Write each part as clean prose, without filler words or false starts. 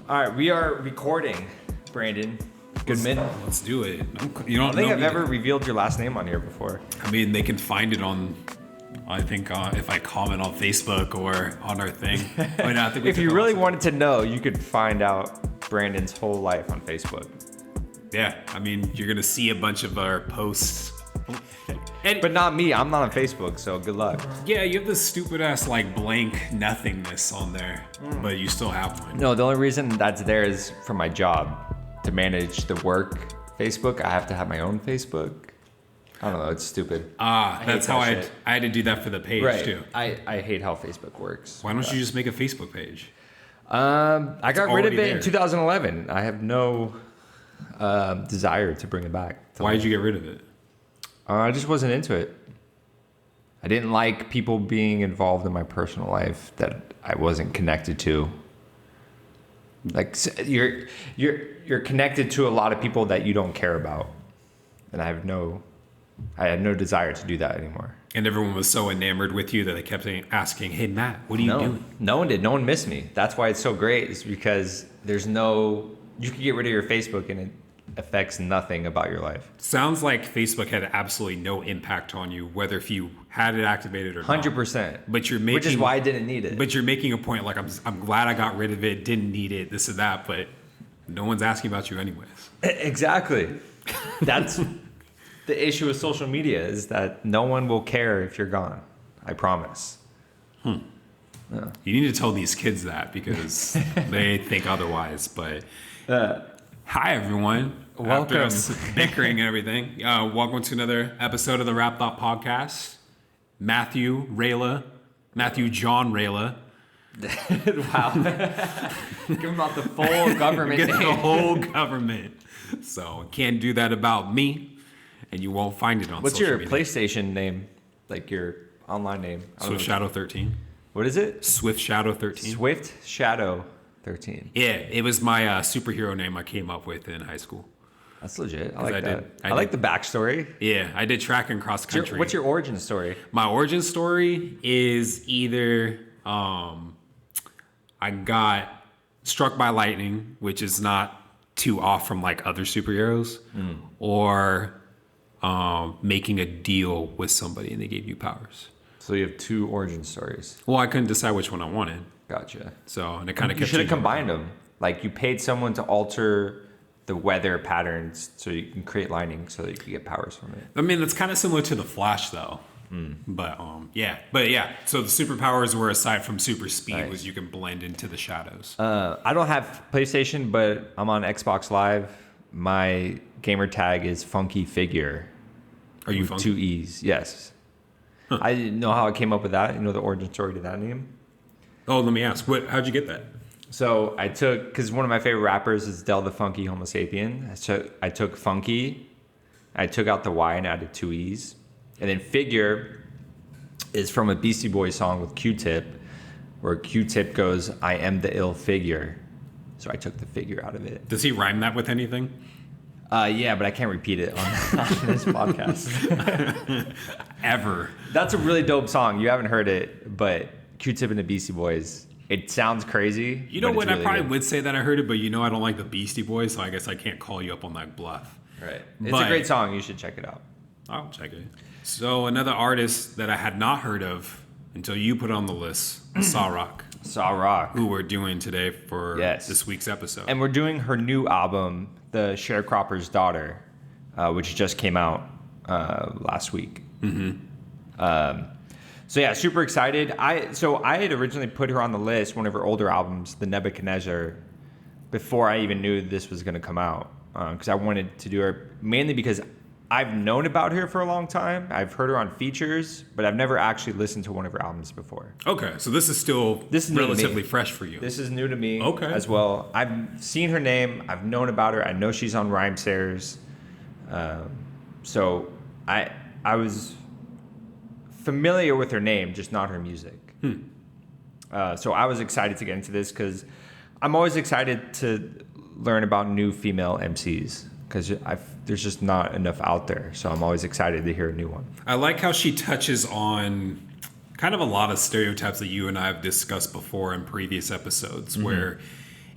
All right, we are recording, Brandon Goodman. Let's do it. You don't I don't think I've ever revealed your last name on here before. I mean, they can find it on, I think, if I comment on Facebook or on our thing. I mean, I think If you really wanted to know, you could find out Brandon's whole life on Facebook. Yeah, I mean, you're going to see a bunch of our posts. But not me. I'm not on Facebook, so good luck. Yeah, you have this stupid ass like blank nothingness on there, but you still have one. No, the only reason that's there is for my job. To manage the work Facebook, I have to have my own Facebook. I don't know, it's stupid. That's how I had to do that for the page too. I hate how Facebook works. Why don't you just make a Facebook page? I got rid of it there. in 2011. I have no desire to bring it back. Why did you get rid of it? I just wasn't into it. I didn't like people being involved in my personal life that I wasn't connected to. Like you're connected to a lot of people that you don't care about, and I had no desire to do that anymore. And everyone was so enamored with you that they kept asking, "Hey Matt, what are you doing?" No one did. No one missed me. That's why it's so great. Is because you can get rid of your Facebook and it affects nothing about your life. Sounds like Facebook had absolutely no impact on you, whether if you had it activated or 100%. But you're making, which is why I didn't need it. But you're making a point like I'm glad I got rid of it, didn't need it, this and that, but no one's asking about you anyways. Exactly. That's the issue with social media is that no one will care if you're gone. I promise. Yeah. You need to tell these kids that because they think otherwise. But hi everyone. Welcome. After us bickering and everything. Welcome to another episode of the Rap Thought Podcast. Matthew John Rayla. Wow. Give him out the full government Get name. the whole government. So can't do that about me, and you won't find it on What's social your media. PlayStation name? Like your online name? Swift Shadow 13. What is it? Swift Shadow 13. Swift Shadow 13. Yeah, it was my superhero name I came up with in high school. That's legit. I like that. I like did. the backstory. Yeah, I did track and cross country. What's your origin story? My origin story is either I got struck by lightning, which is not too off from like other superheroes, or making a deal with somebody and they gave you powers. So you have two origin stories. Well, I couldn't decide which one I wanted. Gotcha. So, and it kind of You should have combined them. Like you paid someone to alter the weather patterns so you can create lightning so that you can get powers from it. I mean, that's kind of similar to the Flash though. But yeah. So the superpowers were, aside from super speed, was you can blend into the shadows. I don't have PlayStation, but I'm on Xbox Live. My gamer tag is Funky Figure. Are you with funky? 2 E's, yes. Huh. I didn't know how I came up with that. You know the origin story to that name? Oh, let me ask. How'd you get that? So I took, because one of my favorite rappers is Del the Funky Homo Sapien. So I took Funky, I took out the Y and added 2 E's. And then Figure is from a Beastie Boys song with Q-Tip, where Q-Tip goes, "I am the ill figure." So I took the figure out of it. Does he rhyme that with anything? Yeah, but I can't repeat it on this podcast. Ever. That's a really dope song. You haven't heard it, but Q-Tip and the Beastie Boys. It sounds crazy. You know what? Really I probably good. would say that I heard it, but you know I don't like the Beastie Boys, so I guess I can't call you up on that bluff. Right. It's a great song. You should check it out. I'll check it. So another artist that I had not heard of until you put on the list, Sa-Roc. Sa-Roc. Who we're doing today for this week's episode. And we're doing her new album, The Sharecropper's Daughter, which just came out last week. So yeah, super excited. I had originally put her on the list, one of her older albums, The Nebuchadnezzar, before I even knew this was going to come out. Because I wanted to do her mainly because I've known about her for a long time. I've heard her on features, but I've never actually listened to one of her albums before. Okay, so this is relatively fresh for you. This is new to me as well. I've seen her name. I've known about her. I know she's on Rhymesayers. So I was familiar with her name, just not her music. So I was excited to get into this because I'm always excited to learn about new female MCs because there's just not enough out there. So I'm always excited to hear a new one. I like how she touches on kind of a lot of stereotypes that you and I have discussed before in previous episodes, where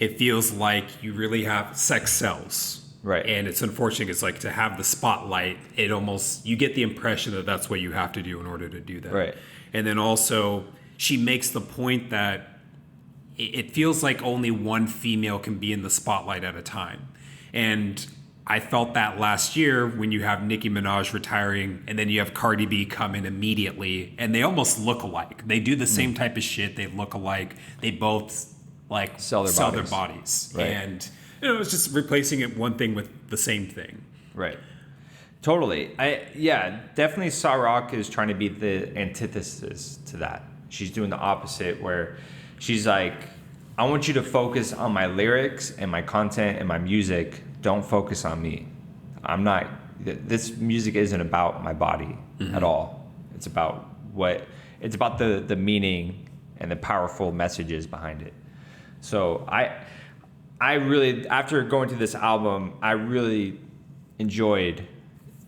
it feels like you really have sex sells. Right. And it's unfortunate. It's like to have the spotlight, it almost, you get the impression that that's what you have to do in order to do that. Right. And then also, she makes the point that it feels like only one female can be in the spotlight at a time. And I felt that last year when you have Nicki Minaj retiring and then you have Cardi B come in immediately, and they almost look alike. They do the same type of shit. They look alike. They both like sell their bodies. Right. And it's just replacing it one thing with the same thing. Right. Totally. Definitely Sa-Roc is trying to be the antithesis to that. She's doing the opposite, where she's like, I want you to focus on my lyrics and my content and my music. Don't focus on me. This music isn't about my body at all. It's about the meaning and the powerful messages behind it. So I really, after going through this album, I really enjoyed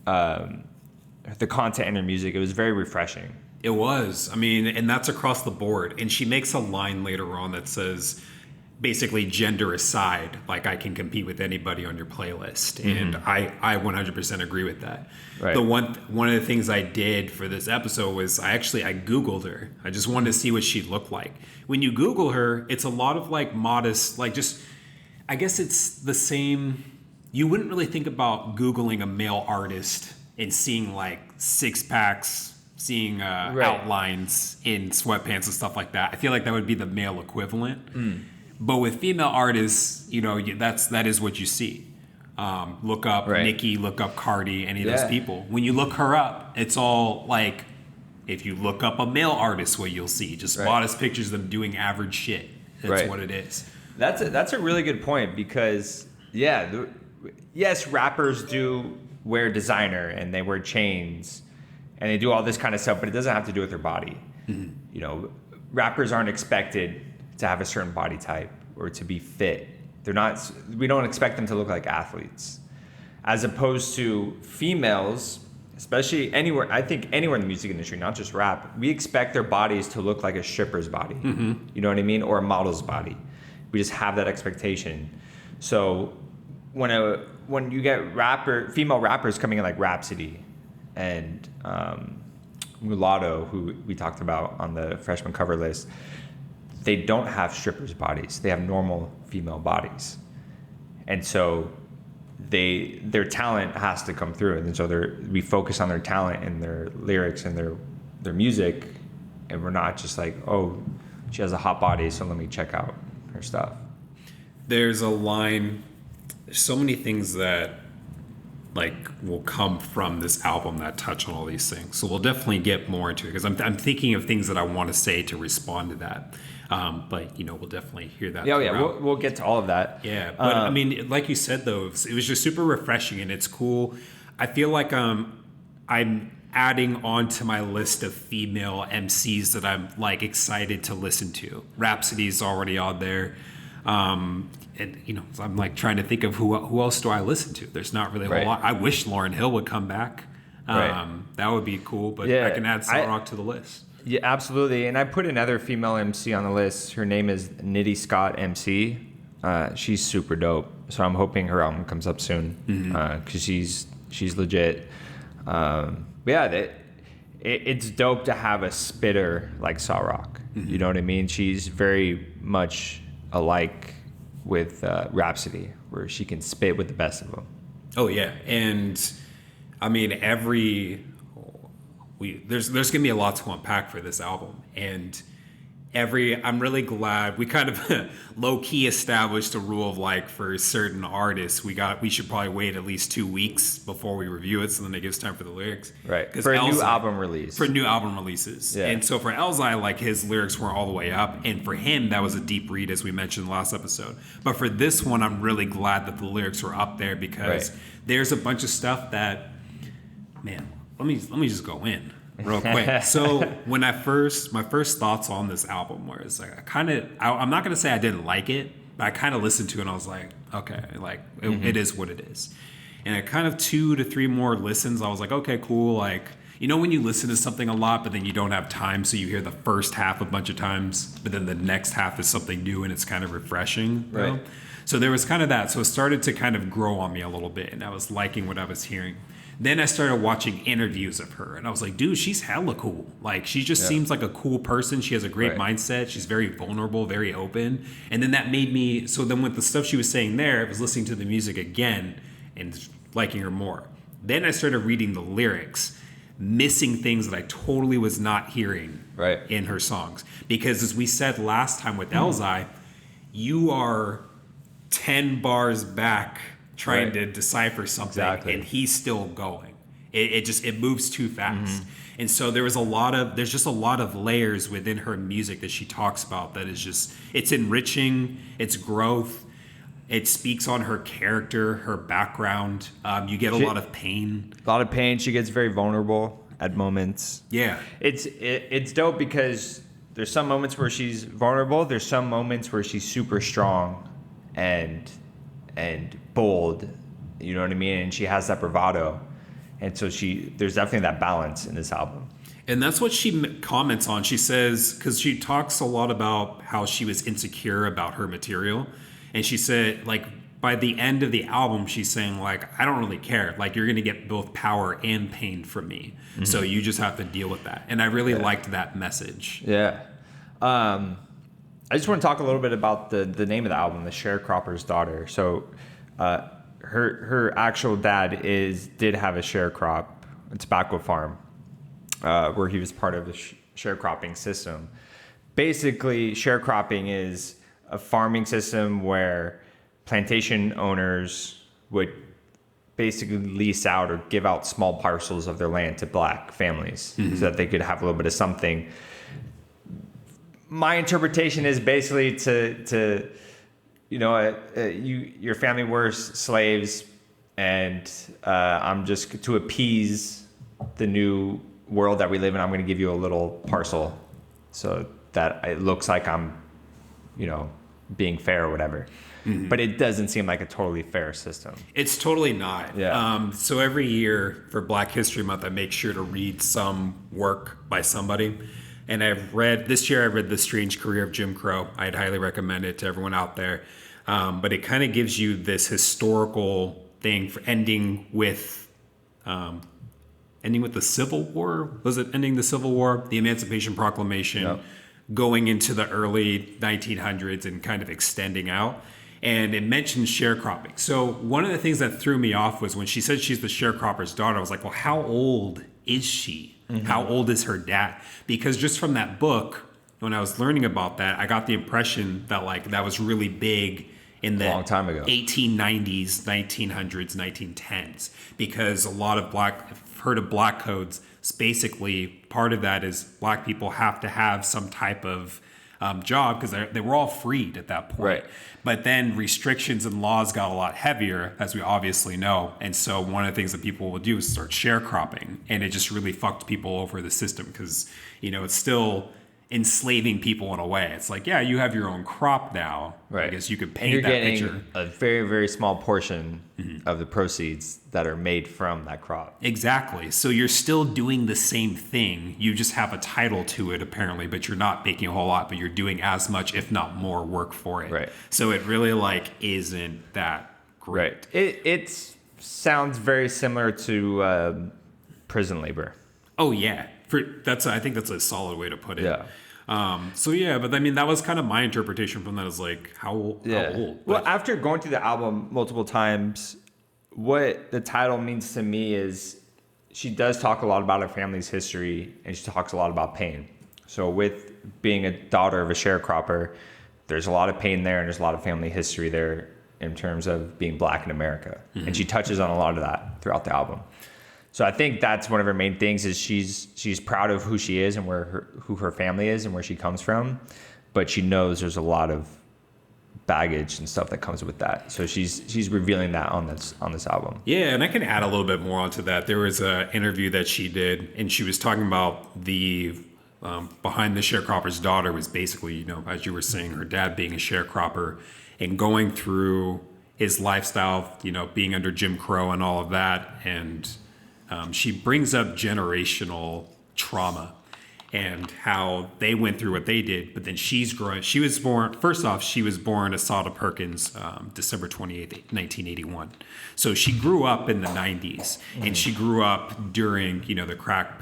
the content in her music. It was very refreshing. It was. I mean, and that's across the board. And she makes a line later on that says, basically, gender aside, like, I can compete with anybody on your playlist. And I 100% agree with that. Right. One of the things I did for this episode was I Googled her. I just wanted to see what she looked like. When you Google her, it's a lot of like modest, like just, I guess it's the same. You wouldn't really think about Googling a male artist and seeing like six packs, seeing outlines in sweatpants and stuff like that. I feel like that would be the male equivalent. But with female artists, that is what you see. Look up Nicki, look up Cardi, any of those people. When you look her up, it's all like, if you look up a male artist, what you'll see, just modest pictures of them doing average shit. That's what it is. That's a really good point, because yes, rappers do wear designer and they wear chains and they do all this kind of stuff, but it doesn't have to do with their body. Rappers aren't expected to have a certain body type or to be fit. We don't expect them to look like athletes. As opposed to females, especially anywhere in the music industry, not just rap, we expect their bodies to look like a stripper's body. You know what I mean? Or a model's body. We just have that expectation. So when you get female rappers coming in like Rhapsody and Mulatto, who we talked about on the freshman cover list, they don't have strippers' bodies. They have normal female bodies. And so their talent has to come through. And so we focus on their talent and their lyrics and their music, and we're not just like, oh, she has a hot body, so let me check out her stuff. There's a line, there's so many things that like will come from this album that touch on all these things. So we'll definitely get more into it, because I'm thinking of things that I want to say to respond to that. But we'll definitely hear that. We'll get to all of that. Yeah, but I mean, like you said though, it was just super refreshing and it's cool. I feel like I'm adding on to my list of female MCs that I'm like excited to listen to. Rhapsody's already on there. And so I'm like trying to think of who else do I listen to. There's not really a whole lot. I wish Lauryn Hill would come back. That would be cool, but I can add Sa-Roc to the list. Yeah, absolutely. And I put another female MC on the list. Her name is Nitty Scott MC. She's super dope. So I'm hoping her album comes up soon, because she's legit. It's dope to have a spitter like Sa-Roc. You know what I mean? She's very much alike with Rhapsody, where she can spit with the best of them. Oh yeah, and I mean there's gonna be a lot to unpack for this album, and I'm really glad we kind of low key established a rule of like, for certain artists we should probably wait at least 2 weeks before we review it, so then it gives time for the lyrics. Right. For a new album release. For new album releases. Yeah. And so for Elzai, like, his lyrics weren't all the way up, and for him that was a deep read, as we mentioned last episode. But for this one, I'm really glad that the lyrics were up there, because there's a bunch of stuff that, man, let me just go in real quick. So when my first thoughts on this album was like, I'm not gonna say I didn't like it, but I kind of listened to it and I was like, okay, like it is what it is. And at kind of 2 to 3 more listens, I was like, okay, cool. Like, You know when you listen to something a lot, but then you don't have time, so you hear the first half a bunch of times, but then the next half is something new and it's kind of refreshing. You know? So there was kind of that. So it started to kind of grow on me a little bit, and I was liking what I was hearing. Then I started watching interviews of her, and I was like, dude, she's hella cool. Like, she just seems like a cool person. She has a great mindset. She's very vulnerable, very open. And then that made me, so then with the stuff she was saying there, I was listening to the music again and liking her more. Then I started reading the lyrics, missing things that I totally was not hearing in her songs. Because as we said last time with Elzai, you are 10 bars back trying to decipher something, and he's still going. It moves too fast. And so there's just a lot of layers within her music that she talks about that is just, it's enriching, it's growth, it speaks on her character, her background. You get a lot of pain. A lot of pain. She gets very vulnerable at moments. Yeah. It's dope because there's some moments where she's vulnerable. There's some moments where she's super strong and bold, you know what I mean? And she has that bravado. And so there's definitely that balance in this album. And that's what she comments on. She says, because she talks a lot about how she was insecure about her material. And she said, like, by the end of the album, she's saying, like, I don't really care. Like, you're going to get both power and pain from me. Mm-hmm. So you just have to deal with that. And I really liked that message. Yeah. I just want to talk a little bit about the name of the album, The Sharecropper's Daughter. So her actual dad did have a tobacco farm where he was part of the sharecropping system. Basically, sharecropping is a farming system where plantation owners would basically lease out or give out small parcels of their land to black families so that they could have a little bit of something. My interpretation is basically to your family were slaves, and I'm just to appease the new world that we live in. I'm going to give you a little parcel so that it looks like I'm, being fair or whatever. Mm-hmm. But it doesn't seem like a totally fair system. It's totally not. Yeah. So every year for Black History Month, I make sure to read some work by somebody. And this year I read The Strange Career of Jim Crow. I'd highly recommend it to everyone out there. But it kind of gives you this historical thing for ending with the Civil War. Was it ending the Civil War? The Emancipation Proclamation, going into the early 1900s and kind of extending out. And it mentions sharecropping. So one of the things that threw me off was when she said she's the sharecropper's daughter, I was like, well, how old is she? Mm-hmm. How old is her dad? Because just from that book, when I was learning about that, I got the impression that that was really big in the long time ago. 1890s, 1900s, 1910s, because a lot of I've heard of black codes. Basically, part of that is black people have to have some type of job because they were all freed at that point. Right. But then restrictions and laws got a lot heavier, as we obviously know. And so one of the things that people will do is start sharecropping. And it just really fucked people over the system because, it's still enslaving people in a way. It's like, yeah, you have your own crop now. Right. I guess you could paint that picture. You're getting a very, very small portion of the proceeds that are made from that crop. Exactly. So you're still doing the same thing. You just have a title to it, apparently, but you're not making a whole lot, but you're doing as much, if not more, work for it. Right. So it really isn't that great. Right. It sounds very similar to prison labor. Oh, yeah. I think that's a solid way to put it. Yeah. But I mean, that was kind of my interpretation from that is how old? Well, after going through the album multiple times, what the title means to me is she does talk a lot about her family's history and she talks a lot about pain. So with being a daughter of a sharecropper, there's a lot of pain there and there's a lot of family history there in terms of being black in America. Mm-hmm. And she touches on a lot of that throughout the album. So I think that's one of her main things is she's proud of who she is and who her family is and where she comes from, but she knows there's a lot of baggage and stuff that comes with that. So she's revealing that on this album. Yeah, and I can add a little bit more onto that. There was an interview that she did, and she was talking about the behind the sharecropper's daughter was basically, as you were saying, her dad being a sharecropper and going through his lifestyle, being under Jim Crow and all of that, and she brings up generational trauma and how they went through what they did. But then she was born, first off, she was born Assata Perkins, December 28th, 1981. So she grew up in the 90s, and she grew up during, the crack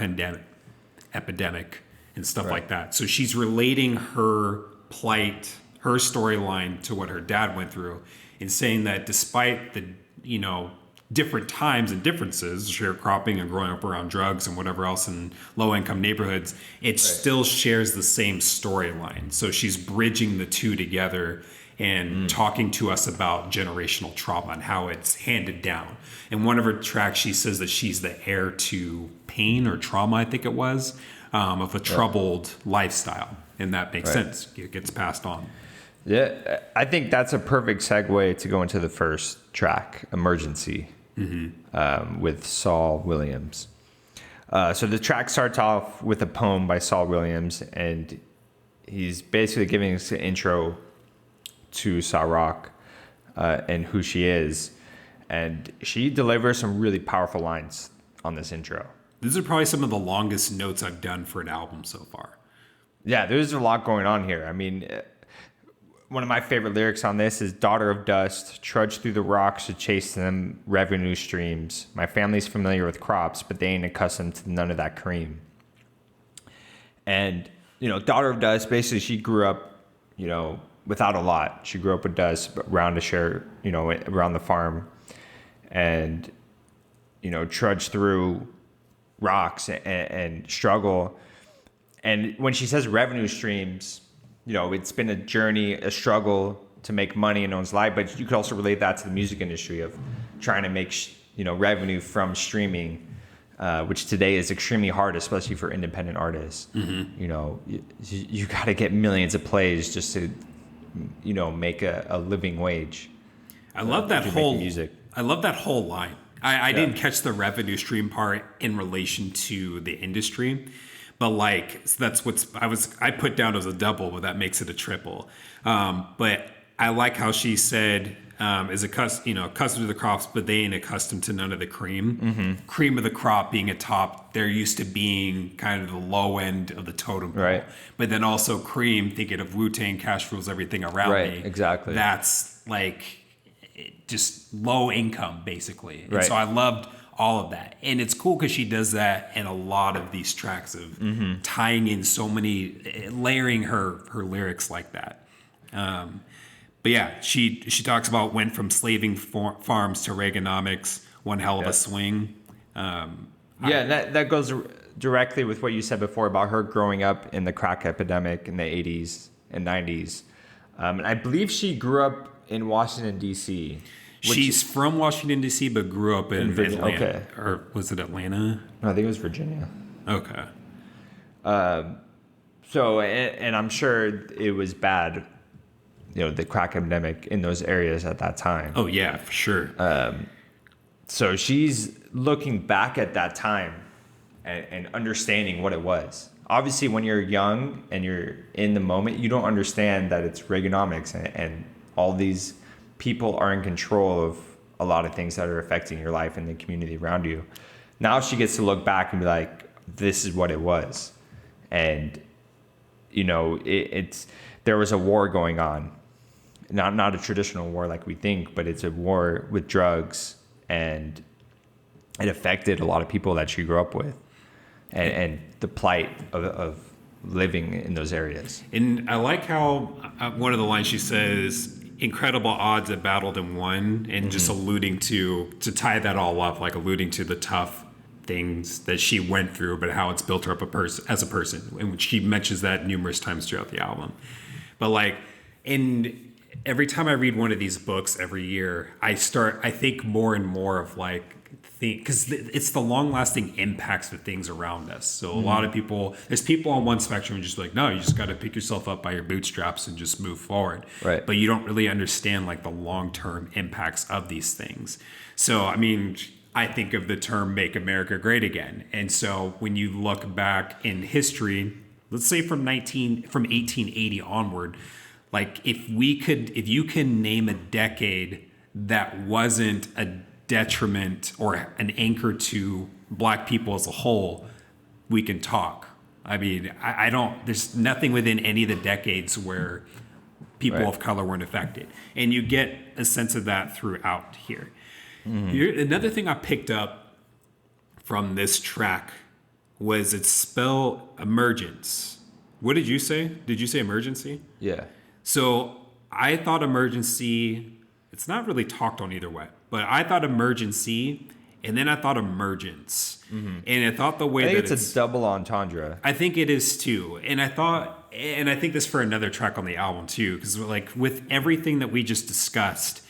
epidemic and stuff like that. So she's relating her plight, her storyline to what her dad went through, and saying that despite the, different times and differences, sharecropping and growing up around drugs and whatever else in low-income neighborhoods, it still shares the same storyline. So she's bridging the two together and talking to us about generational trauma and how it's handed down. In one of her tracks, she says that she's the heir to pain or trauma, I think it was, of a troubled lifestyle. And that makes sense. It gets passed on. Yeah, I think that's a perfect segue to go into the first track, Emergency, with Saul Williams. So the track starts off with a poem by Saul Williams, and he's basically giving us an intro to Sa-Roc and who she is. And she delivers some really powerful lines on this intro. These are probably some of the longest notes I've done for an album so far. Yeah, there's a lot going on here. I mean, one of my favorite lyrics on this is "Daughter of dust, trudge through the rocks to chase them revenue streams. My family's familiar with crops, but they ain't accustomed to none of that cream." And, Daughter of dust, basically she grew up, without a lot. She grew up with dust around around the farm, and, trudge through rocks and struggle. And when she says revenue streams, it's been a journey, a struggle to make money in one's life, but you could also relate that to the music industry of trying to make, revenue from streaming, which today is extremely hard, especially for independent artists. You got to get millions of plays just to, make a living wage. I love that whole music. I love that whole line. I didn't catch the revenue stream part in relation to the industry. But so that's I put down as a double, but that makes it a triple. But I like how she said, is accustomed to the crops, but they ain't accustomed to none of the cream. Cream of the crop being a top, they're used to being kind of the low end of the totem pole. Right. But then also cream, thinking of Wu-Tang, Cash Rules, everything around me. Right, exactly. That's just low income, basically. And so I loved all of that. And it's cool because she does that in a lot of these tracks of tying in so many, layering her lyrics like that. But yeah, she talks about went from slaving farms to Reaganomics, one hell of a swing. That goes directly with what you said before about her growing up in the crack epidemic in the 80s and 90s. And I believe she grew up in Washington, D.C. She's from Washington, D.C., but grew up in Atlanta. Okay. Or was it Atlanta? No, I think it was Virginia. Okay. So, and I'm sure it was bad, the crack epidemic in those areas at that time. Oh, yeah, for sure. So she's looking back at that time and understanding what it was. Obviously, when you're young and you're in the moment, you don't understand that it's Reaganomics and all these people are in control of a lot of things that are affecting your life and the community around you. Now she gets to look back and be like, this is what it was. And, there was a war going on. Not a traditional war like we think, but it's a war with drugs, and it affected a lot of people that she grew up with and the plight of living in those areas. And I like how one of the lines she says, incredible odds that battled and won, and just alluding to tie that all up, alluding to the tough things that she went through, but how it's built her up as a person. And she mentions that numerous times throughout the album. But every time I read one of these books every year, I think more and more of because it's the long-lasting impacts of things around us. So a lot of people, there's people on one spectrum who just no, you just got to pick yourself up by your bootstraps and just move forward. Right. But you don't really understand the long-term impacts of these things. So, I think of the term "Make America Great Again," and so when you look back in history, let's say from 1880 onward, if you can name a decade that wasn't a detriment or an anchor to Black people as a whole, we can talk. I mean, I don't. There's nothing within any of the decades where people of color weren't affected, and you get a sense of that throughout here. Another thing I picked up from this track was its spell emergence. What did you say? Did you say emergency? Yeah. So I thought emergency. It's not really talked on either way, but I thought emergency, and then I thought emergence. And I thought the way I think it's a double entendre. I think it is too. And I think this for another track on the album too, because like with everything that we just discussed,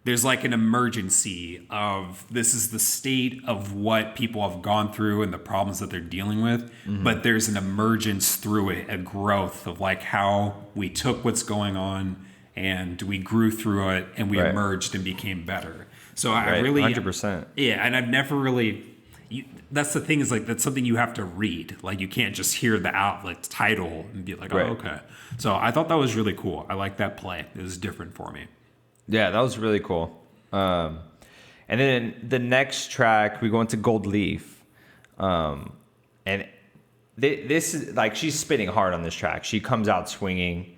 there's like an emergency of this is the state of what people have gone through and the problems that they're dealing with. But there's an emergence through it, a growth of like how we took what's going on and we grew through it and we emerged and became better. So I really 100%. Yeah, and I've never really that's the thing is like that's something you have to read. Like you can't just hear the title and be like, oh, okay. So I thought that was really cool. I like that play. It was different for me. Yeah, that was really cool. And then the next track, we go into Gold Leaf. And this is like she's spitting hard on this track. She comes out swinging.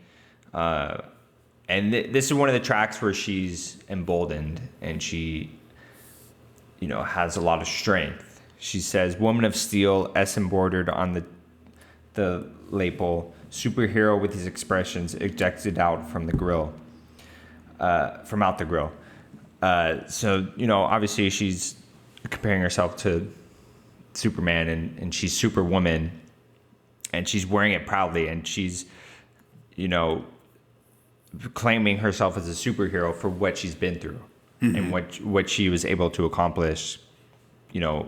And this is one of the tracks where she's emboldened and she, has a lot of strength. She says, "Woman of steel, S embroidered on the lapel, superhero with his expressions ejected out from the grill, from out the grill." So, obviously she's comparing herself to Superman and she's Superwoman and she's wearing it proudly and she's, claiming herself as a superhero for what she's been through and what she was able to accomplish,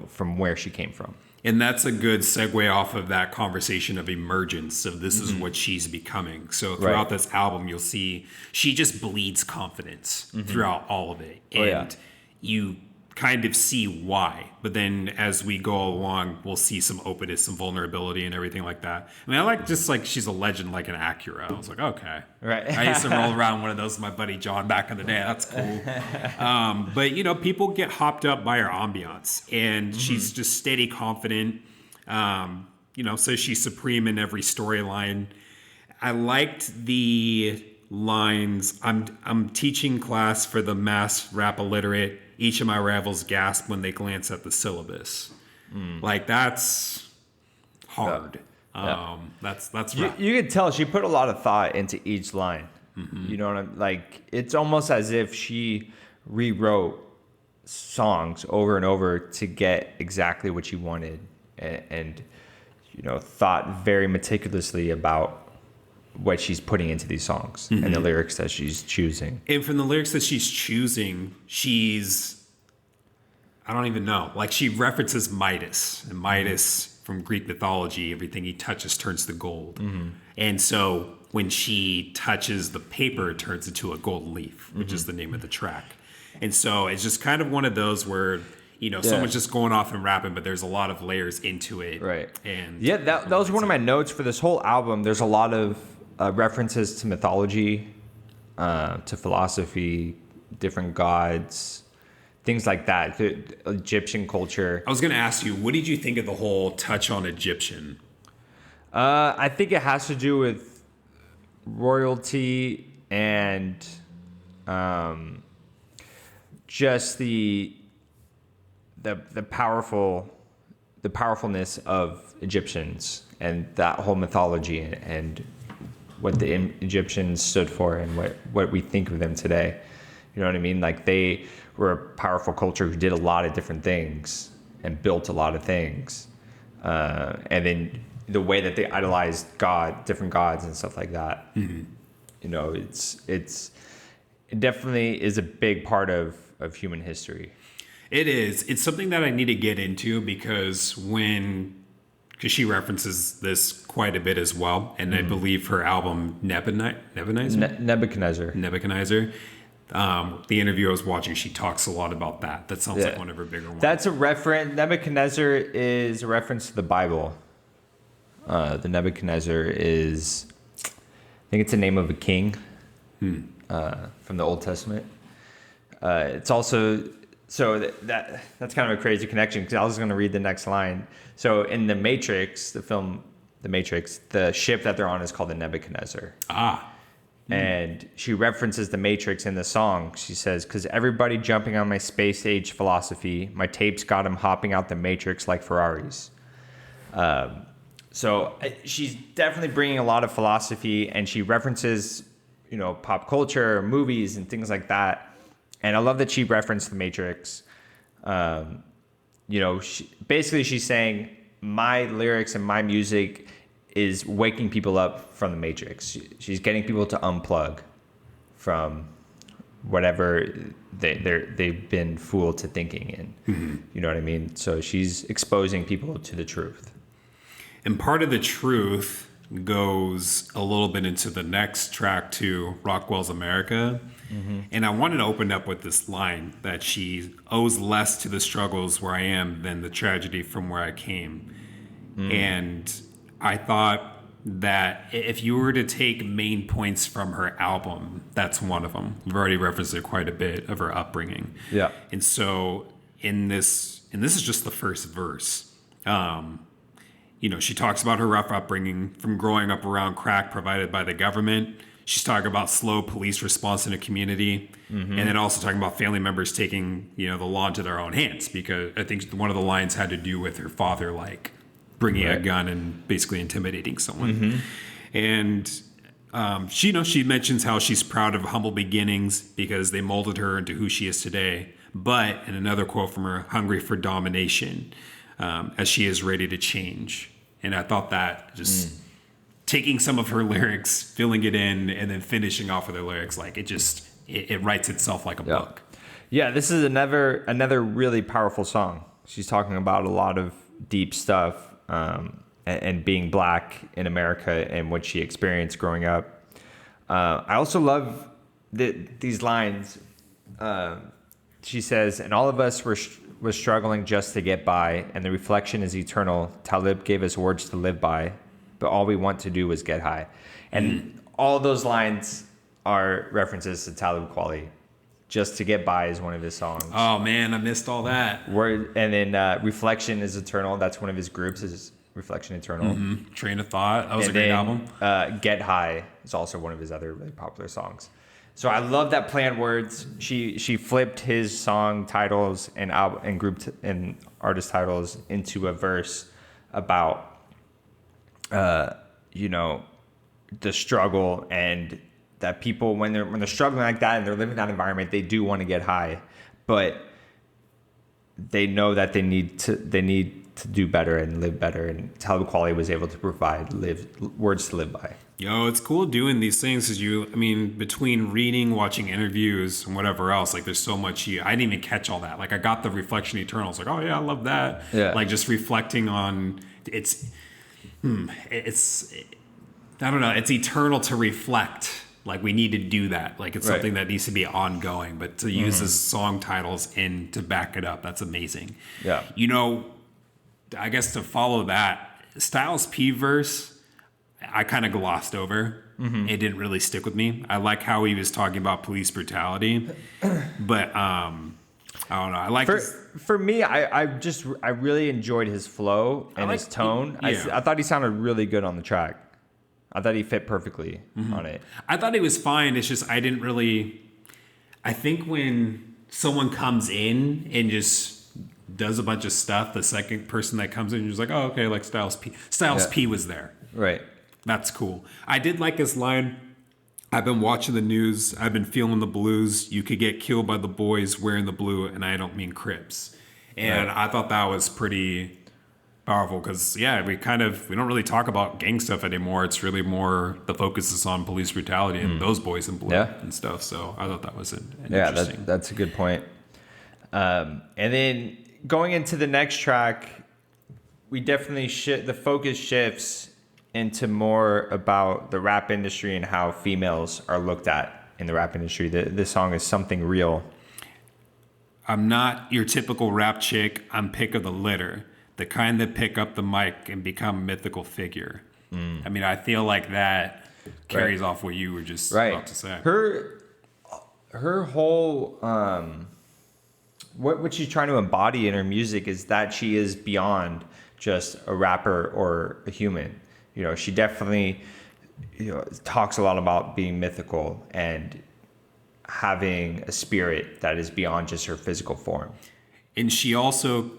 from where she came from. And that's a good segue off of that conversation of emergence, of this is what she's becoming. So throughout this album, you'll see she just bleeds confidence throughout all of it. And you kind of see why. But then as we go along, we'll see some openness, some vulnerability and everything like that. I mean, I like just like she's a legend like an Acura. I was like, okay. Right. I used to roll around one of those with my buddy John back in the day. That's cool. But, people get hopped up by her ambiance. And she's just steady, confident. So she's supreme in every storyline. I liked the lines. I'm teaching class for the mass rap illiterate. Each of my rivals gasp when they glance at the syllabus. Like that's hard. That's rough. You could tell she put a lot of thought into each line. You know what I'm like? It's almost as if she rewrote songs over and over to get exactly what she wanted, and thought very meticulously about what she's putting into these songs and the lyrics that she's choosing. And from the lyrics that she's choosing, I don't even know. Like she references Midas, and Midas from Greek mythology, everything he touches turns to gold. And so when she touches the paper, it turns into a gold leaf, which is the name of the track. And so it's just kind of one of those where, someone's just going off and rapping, but there's a lot of layers into it. Right. And that was one of my notes for this whole album. There's a lot of references to mythology, to philosophy, different gods, things like that. The Egyptian culture. I was going to ask you, what did you think of the whole touch on Egyptian? I think it has to do with royalty and just the powerfulness of Egyptians and that whole mythology and what the Egyptians stood for and what we think of them today. You know what I mean? Like they were a powerful culture who did a lot of different things and built a lot of things. And then the way that they idolized different gods and stuff like that. It definitely is a big part of human history. It is. It's something that I need to get into because she references this quite a bit as well. And I believe her album Nebuchadnezzar. The interview I was watching, she talks a lot about that. That sounds like one of her bigger ones. That's a reference. Nebuchadnezzar is a reference to the Bible. The Nebuchadnezzar is, I think it's the name of a king from the Old Testament. It's also So that's kind of a crazy connection because I was going to read the next line. So in The Matrix, the film The Matrix, the ship that they're on is called the Nebuchadnezzar. And she references the Matrix in the song. She says, because everybody jumping on my space age philosophy, my tapes got them hopping out the Matrix like Ferraris. So she's definitely bringing a lot of philosophy, and she references, pop culture, movies, and things like that. And I love that she referenced the Matrix. Basically she's saying my lyrics and my music is waking people up from the Matrix. She's getting people to unplug from whatever they've been fooled to thinking in. Mm-hmm. You know what I mean? So she's exposing people to the truth. And part of the truth goes a little bit into the next track too, Rockwell's America. Mm-hmm. And I wanted to open up with this line that she owes less to the struggles where I am than the tragedy from where I came. And I thought that if you were to take main points from her album, that's one of them. We've already referenced it quite a bit of her upbringing. Yeah. And so and this is just the first verse. She talks about her rough upbringing from growing up around crack provided by the government. She's talking about slow police response in a community. Mm-hmm. And then also talking about family members taking, the law into their own hands, because I think one of the lines had to do with her father, bringing a gun and basically intimidating someone. Mm-hmm. And she mentions how she's proud of humble beginnings because they molded her into who she is today. But, and another quote from her, hungry for domination, as she is ready to change. And I thought that just taking some of her lyrics, filling it in, and then finishing off with her lyrics, it writes itself like a book. Yeah, this is another really powerful song. She's talking about a lot of deep stuff. And being black in America and what she experienced growing up. I also love these lines. She says, and all of us were struggling just to get by, and the reflection is eternal. Talib gave us words to live by, but all we want to do was get high. And all those lines are references to Talib Kweli. Just to Get By is one of his songs. Oh man, I missed all that. And then Reflection is Eternal. That's one of his groups. Is Reflection Eternal. Mm-hmm. Train of Thought. That was a great album. Get High is also one of his other really popular songs. So I love that play on words. She flipped his song titles and group and artist titles into a verse about the struggle, and that people when they're struggling like that and they're living in that environment, they do want to get high, but they know that they need to do better and live better. And Talib Kweli was able to provide words to live by. Yo, it's cool doing these things because between reading, watching interviews, and whatever else, there's so much I didn't even catch all that. I got the Reflection Eternal. It's oh yeah, I love that. Yeah. Just reflecting on it's I don't know. It's eternal to reflect. We need to do that. It's something that needs to be ongoing. But to use the song titles and to back it up, that's amazing. Yeah. I guess to follow that, Styles P verse, I kind of glossed over. Mm-hmm. It didn't really stick with me. I like how he was talking about police brutality, but I don't know. For me, I really enjoyed his flow and his tone. I thought he sounded really good on the track. I thought he fit perfectly on it. I thought he was fine. It's just I think when someone comes in and just does a bunch of stuff, the second person that comes in is oh, okay, Styles P. Styles P was there. Right. That's cool. I did like his line, I've been watching the news, I've been feeling the blues. You could get killed by the boys wearing the blue, and I don't mean Crips. And I thought that was pretty powerful because, we don't really talk about gang stuff anymore. It's really more the focus is on police brutality and those boys in blue and stuff. So I thought that was interesting. That's a good point. And then going into the next track, we definitely the focus shifts into more about the rap industry and how females are looked at in the rap industry. This song is Something Real. I'm not your typical rap chick. I'm pick of the litter. The kind that pick up the mic and become a mythical figure. I feel like that carries off what you were just about to say. Her whole what she's trying to embody in her music is that she is beyond just a rapper or a human. She definitely, talks a lot about being mythical and having a spirit that is beyond just her physical form. And she also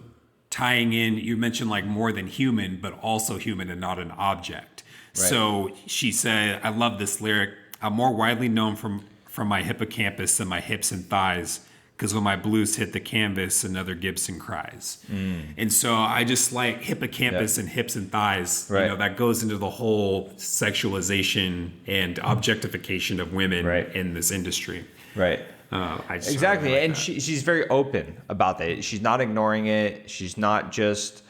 tying in, you mentioned like more than human, but also human and not an object. Right. So she said, I love this lyric. I'm more widely known from my hippocampus than my hips and thighs, because when my blues hit the canvas, another Gibson cries. And so I just like hippocampus and hips and thighs. Right. That goes into the whole sexualization and objectification of women in this industry. Right. Exactly. Really like and she's very open about that. She's not ignoring it. She's not just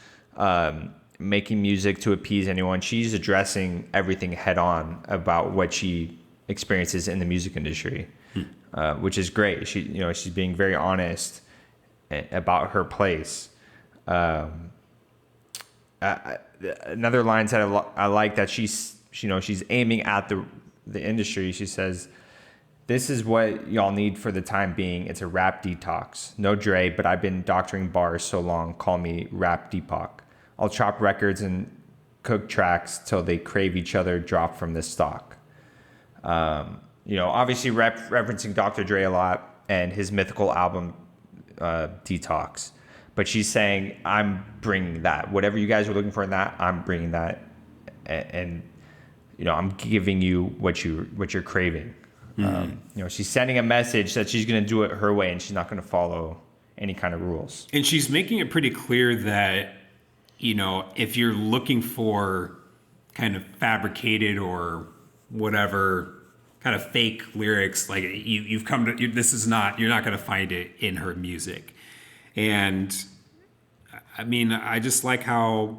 making music to appease anyone. She's addressing everything head on about what she experiences in the music industry. Which is great. She's being very honest about her place. Another line that I like that she's aiming at the industry. She says, "This is what y'all need for the time being. It's a rap detox. No Dre, but I've been doctoring bars so long. Call me Rap Deepak. I'll chop records and cook tracks till they crave each other. Drop from this stock." Obviously referencing Dr. Dre a lot and his mythical album, Detox. But she's saying, I'm bringing that. Whatever you guys are looking for in that, I'm bringing that. And I'm giving you what you're craving. She's sending a message that she's going to do it her way and she's not going to follow any kind of rules. And she's making it pretty clear that, if you're looking for kind of fabricated or whatever kind of fake lyrics, like you've come to, you're not going to find it in her music. And I mean, I just like how,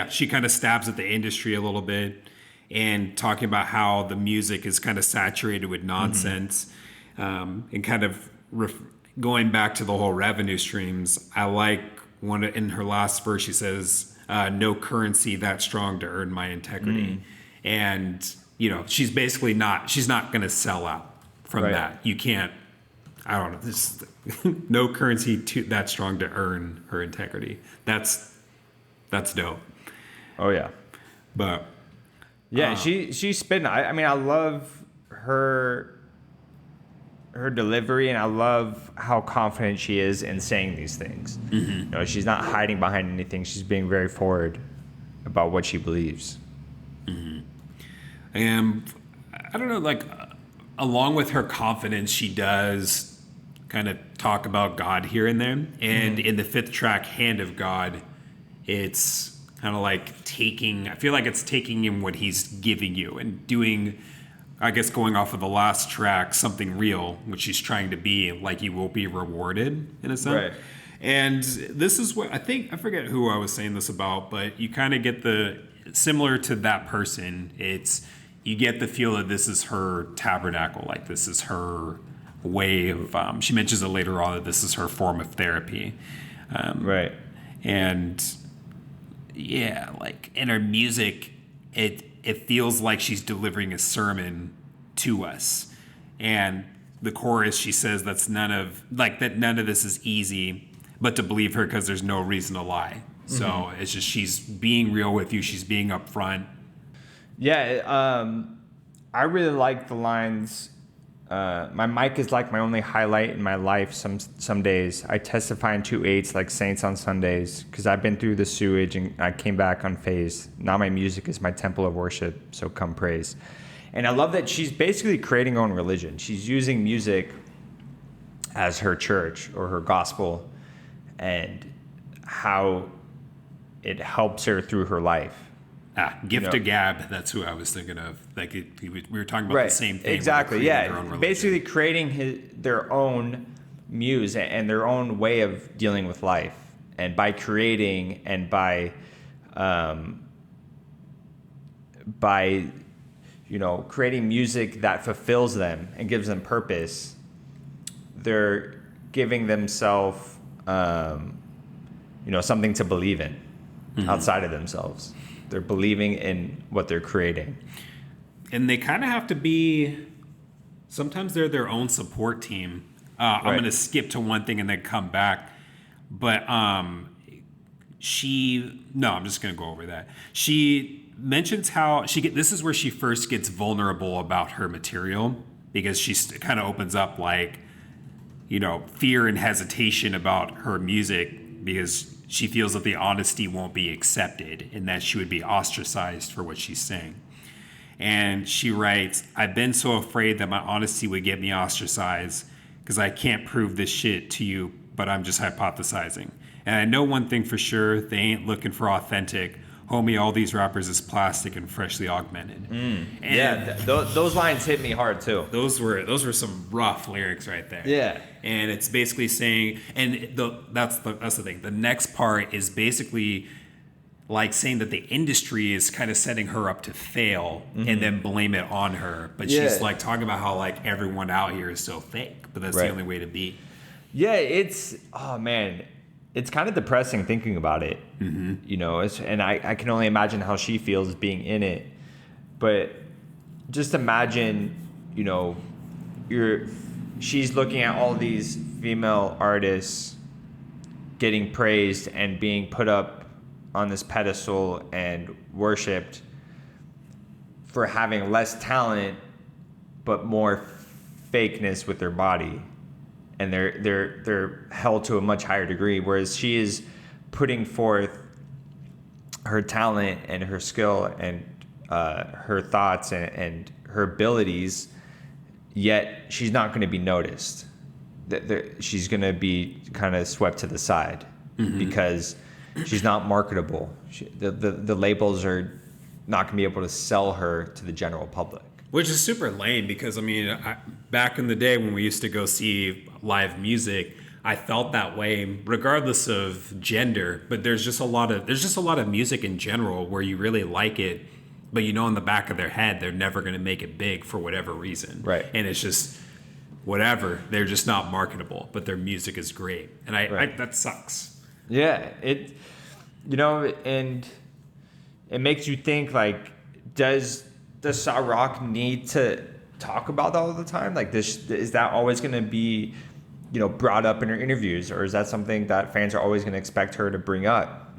she kind of stabs at the industry a little bit and talking about how the music is kind of saturated with nonsense. And kind of going back to the whole revenue streams. I like one in her last verse, she says, no currency that strong to earn my integrity. And she's basically she's not going to sell out from that. You can't, I don't know, this no currency that strong to earn her integrity. That's dope. Oh yeah. But she's spitting. I mean, I love her delivery and I love how confident she is in saying these things. She's not hiding behind anything. She's being very forward about what she believes. And I don't know, like, along with her confidence, she does kind of talk about God here and there. And in the 5th track, Hand of God, it's kind of like I feel like it's taking him what he's giving you and doing, I guess, going off of the last track, something real, which she's trying to be, like you will be rewarded in a sense. Right. And this is what I forget who I was saying this about, but you kind of get similar to that person, you get the feel that this is her tabernacle, like this is her way of, she mentions it later on that this is her form of therapy. Right. And like in her music, it feels like she's delivering a sermon to us. And the chorus, she says that none of this is easy, but to believe her because there's no reason to lie. So it's just, she's being real with you. She's being upfront. Yeah, I really like the lines. My mic is like my only highlight in my life. Some days I testify in 2/8 like saints on Sundays, because I've been through the sewage and I came back unfazed. Now my music is my temple of worship, so come praise. And I love that she's basically creating her own religion. She's using music as her church or her gospel, and how it helps her through her life. Gift of Gab, that's who I was thinking of. Like we were talking about the same thing. Exactly, yeah. Basically creating their own muse and their own way of dealing with life. And by creating and by creating music that fulfills them and gives them purpose, they're giving themselves something to believe in outside of themselves. They're believing in what they're creating. And they kind of have to be, sometimes they're their own support team I'm Right. going to skip to one thing and then come back. But I'm just going to go over that. She mentions how this is where she first gets vulnerable about her material, because she kind of opens up like, fear and hesitation about her music, because she feels that the honesty won't be accepted and that she would be ostracized for what she's saying. And she writes, "I've been so afraid that my honesty would get me ostracized because I can't prove this shit to you, but I'm just hypothesizing. And I know one thing for sure, they ain't looking for authentic. Homie, all these rappers is plastic and freshly augmented." And those lines hit me hard too. those were some rough lyrics right there. Yeah. And it's basically saying, and that's the thing. The next part is basically like saying that the industry is kind of setting her up to fail and then blame it on her. But she's like talking about how like everyone out here is so fake, but that's the only way to be. Yeah, it's it's kind of depressing thinking about it. And I can only imagine how she feels being in it. But just imagine, she's looking at all these female artists getting praised and being put up on this pedestal and worshipped for having less talent but more fakeness with their body, and they're held to a much higher degree, whereas she is putting forth her talent and her skill and her thoughts and her abilities, yet she's not going to be noticed. She's going to be kind of swept to the side because she's not marketable. The labels are not going to be able to sell her to the general public. Which is super lame, because back in the day when we used to go see live music, I felt that way regardless of gender. But there's just a lot of music in general where you really like it, but in the back of their head they're never going to make it big for whatever reason. Right. And it's just whatever. They're just not marketable, but their music is great, and that sucks. Yeah, and it makes you think, like, does Sa-Roc need to talk about that all the time? Like, is that always going to be, brought up in her interviews, or is that something that fans are always going to expect her to bring up?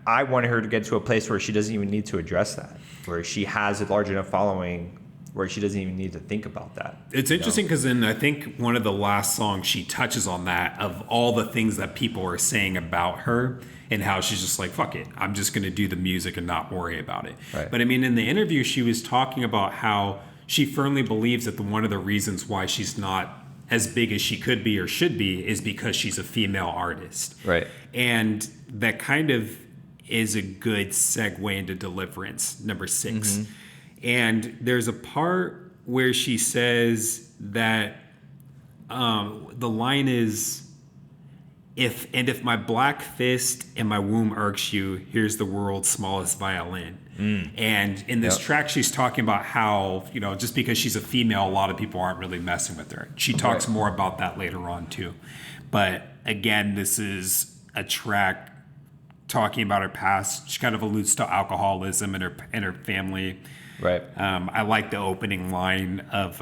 I want her to get to a place where she doesn't even need to address that, where she has a large enough following where she doesn't even need to think about that. It's interesting because in, I think, one of the last songs she touches on that, of all the things that people are saying about her and how she's just like, fuck it, I'm just going to do the music and not worry about it. Right. But in the interview, she was talking about how she firmly believes that one of the reasons why she's not as big as she could be or should be is because she's a female artist. Right. And that kind of is a good segue into Deliverance, number 6. And there's a part where she says that the line is, if my black fist and my womb irks you, here's the world's smallest violin. And in this track, she's talking about how, just because she's a female, a lot of people aren't really messing with her. She talks more about that later on too. But again, this is a track talking about her past. She kind of alludes to alcoholism and her family. Right. I like the opening line of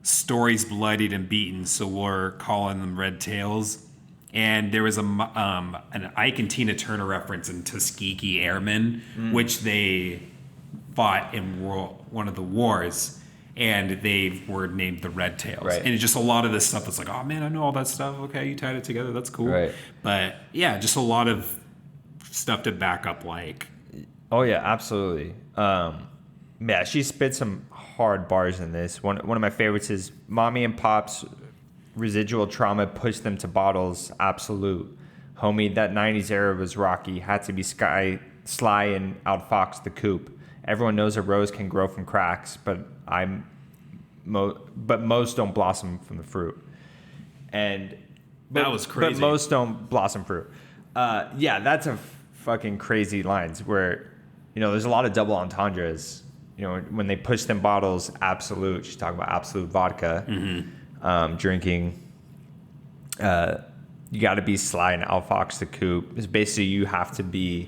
stories bloodied and beaten, so we're calling them red tails. And there was an Ike and Tina Turner reference in Tuskegee Airmen, which they fought in one of the wars, and they were named the Red Tails. Right. And it's just a lot of this stuff that's like, oh man, I know all that stuff. Okay, you tied it together. That's cool. Right. But yeah, just a lot of stuff to back up like. Oh yeah, absolutely. She spit some hard bars in this. One of my favorites is "Mommy and Pop's residual trauma pushed them to bottles. Absolute, homie. That '90s era was rocky. Had to be Sly and outfox the coop. Everyone knows a rose can grow from cracks, but most don't blossom from the fruit." That was crazy. But most don't blossom fruit. That's a fucking crazy lines where. There's a lot of double entendres. When they push them bottles, Absolute. She's talking about Absolute vodka. Drinking. You got to be Sly and outfox the coop. It's basically you have to be.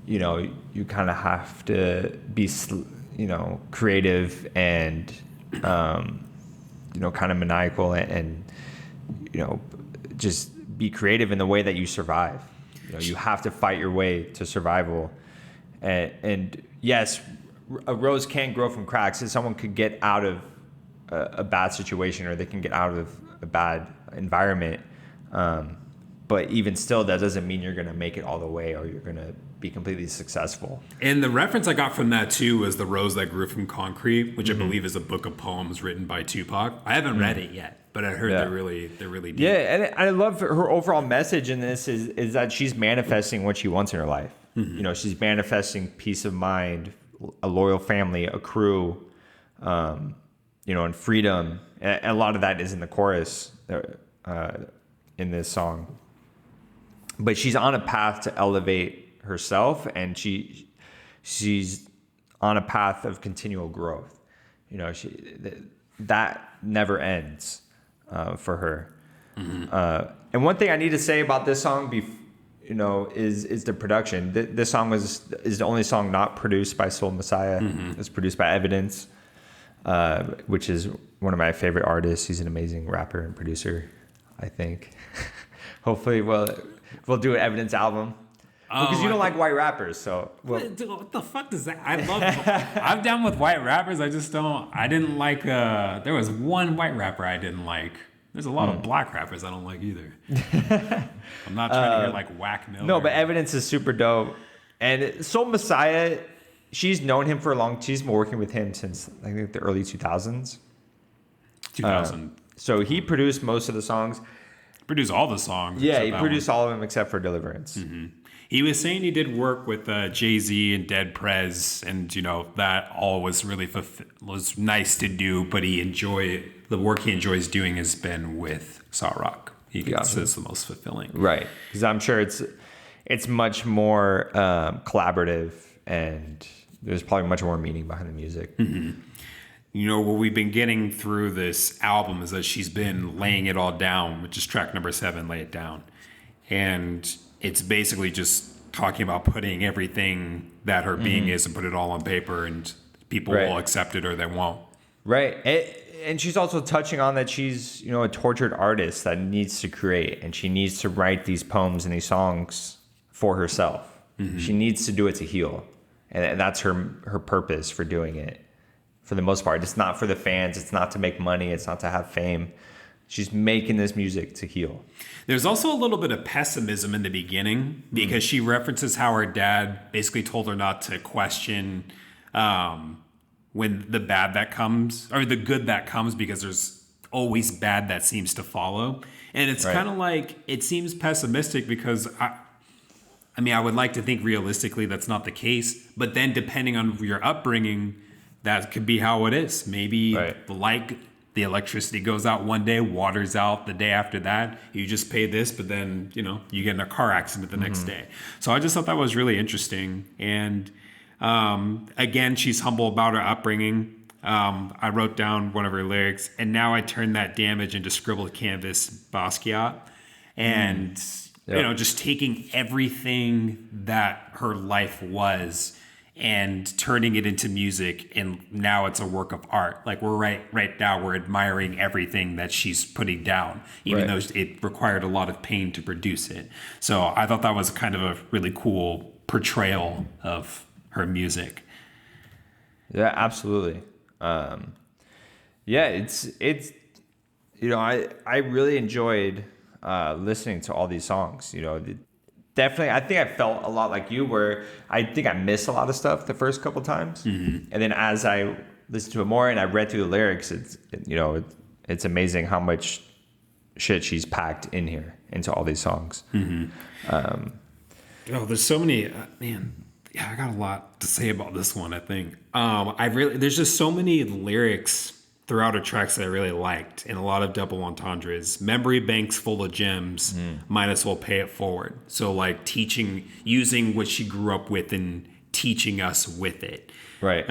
You kind of have to be. Creative and kind of maniacal and just be creative in the way that you survive. You have to fight your way to survival. And yes, a rose can grow from cracks, and someone could get out of a bad situation, or they can get out of a bad environment. But even still, that doesn't mean you're going to make it all the way, or you're going to be completely successful. And the reference I got from that too was The Rose That Grew from Concrete, which I believe is a book of poems written by Tupac. I haven't read it yet, but I heard they're really deep. Yeah, and I love her overall message in this is that she's manifesting what she wants in her life. She's manifesting peace of mind, a loyal family, a crew, and freedom. And a lot of that is in the chorus in this song. But she's on a path to elevate herself, and she's on a path of continual growth. That never ends for her. And one thing I need to say about this song, is the production. This song is the only song not produced by Soul Messiah. It's produced by Evidence, which is one of my favorite artists. He's an amazing rapper and producer, I think. Hopefully, we'll do an Evidence album. Because you don't like white rappers, so... What the fuck does that... I'm down with white rappers, I just don't... I didn't like... there was one white rapper I didn't like. There's a lot of black rappers I don't like either. I'm not trying to hear like Whack Miller. No, but Evidence is super dope. And Soul Messiah, she's known him for a long... She's been working with him since, I think, the early 2000s. 2000. So he produced most of the songs. Produced all the songs. Yeah, he produced all of them except for Deliverance. He was saying he did work with Jay-Z and Dead Prez, and that all was really was nice to do. But the work he enjoys doing has been with Sa-Roc. He says it's the most fulfilling, right? Because I'm sure it's much more collaborative, and there's probably much more meaning behind the music. What we've been getting through this album is that she's been laying it all down, which is track number 7, Lay It Down. And it's basically just talking about putting everything that her being is and put it all on paper, and people will accept it or they won't. Right. And she's also touching on that she's, a tortured artist that needs to create, and she needs to write these poems and these songs for herself. She needs to do it to heal. And that's her purpose for doing it. For the most part, it's not for the fans. It's not to make money. It's not to have fame. She's making this music to heal. There's also a little bit of pessimism in the beginning because she references how her dad basically told her not to question when the bad that comes or the good that comes, because there's always bad that seems to follow. And it's kind of like, it seems pessimistic because I would like to think realistically that's not the case. But then depending on your upbringing, that could be how it is. Maybe the electricity goes out one day, water's out the day after that. You just pay this, but then, you get in a car accident the next day. So I just thought that was really interesting. And again, she's humble about her upbringing. I wrote down one of her lyrics, and now I turn that damage into scribbled canvas Basquiat. And, just taking everything that her life was and turning it into music, and now it's a work of art. Like we're right now, we're admiring everything that she's putting down, even though it required a lot of pain to produce it. So I thought that was kind of a really cool portrayal of her music. Yeah, absolutely. It's I really enjoyed listening to all these songs. Definitely, I think I felt a lot like you, where I think I missed a lot of stuff the first couple times, and then as I listened to it more and I read through the lyrics, it's amazing how much shit she's packed in here into all these songs. There's so many, man. Yeah, I got a lot to say about this one. I think there's just so many lyrics throughout her tracks that I really liked, and a lot of double entendres. Memory banks full of gems, might as well pay it forward. So like using what she grew up with and teaching us with it. Right.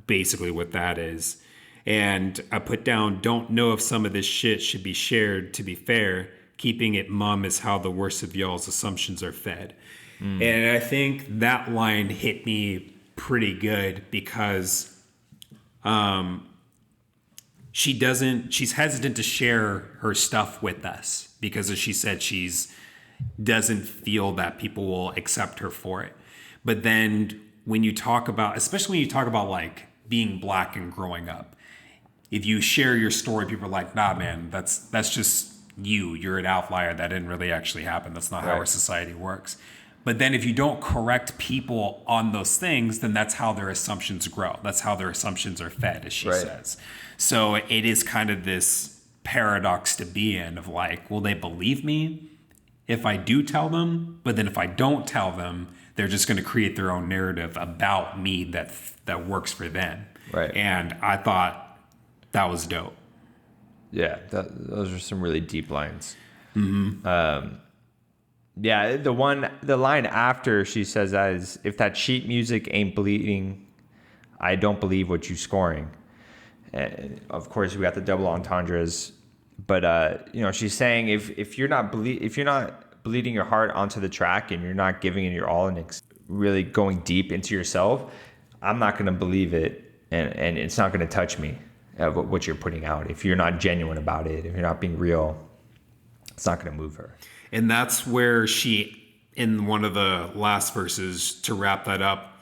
Basically what that is. And I put down, don't know if some of this shit should be shared, to be fair. Keeping it mum is how the worst of y'all's assumptions are fed. And I think that line hit me pretty good because she's hesitant to share her stuff with us because, as she said, doesn't feel that people will accept her for it. But then when you talk about, especially when you talk about like being black and growing up, if you share your story, people are like, nah, man, that's just you're an outlier. That didn't really actually happen. That's not how our society works. But then if you don't correct people on those things, then that's how their assumptions grow. That's how their assumptions are fed, as she says. So it is kind of this paradox to be in of like, will they believe me if I do tell them? But then if I don't tell them, they're just going to create their own narrative about me that works for them. Right. And I thought that was dope. Yeah, those are some really deep lines. Mm-hmm. Yeah, the line after she says that is, if that sheet music ain't bleeding, I don't believe what you scoring. And of course, we got the double entendres, but she's saying if you're not bleeding your heart onto the track and you're not giving it your all and really going deep into yourself, I'm not going to believe it, and it's not going to touch me. What you're putting out, if you're not genuine about it, if you're not being real, it's not going to move her. And that's where she, in one of the last verses, to wrap that up,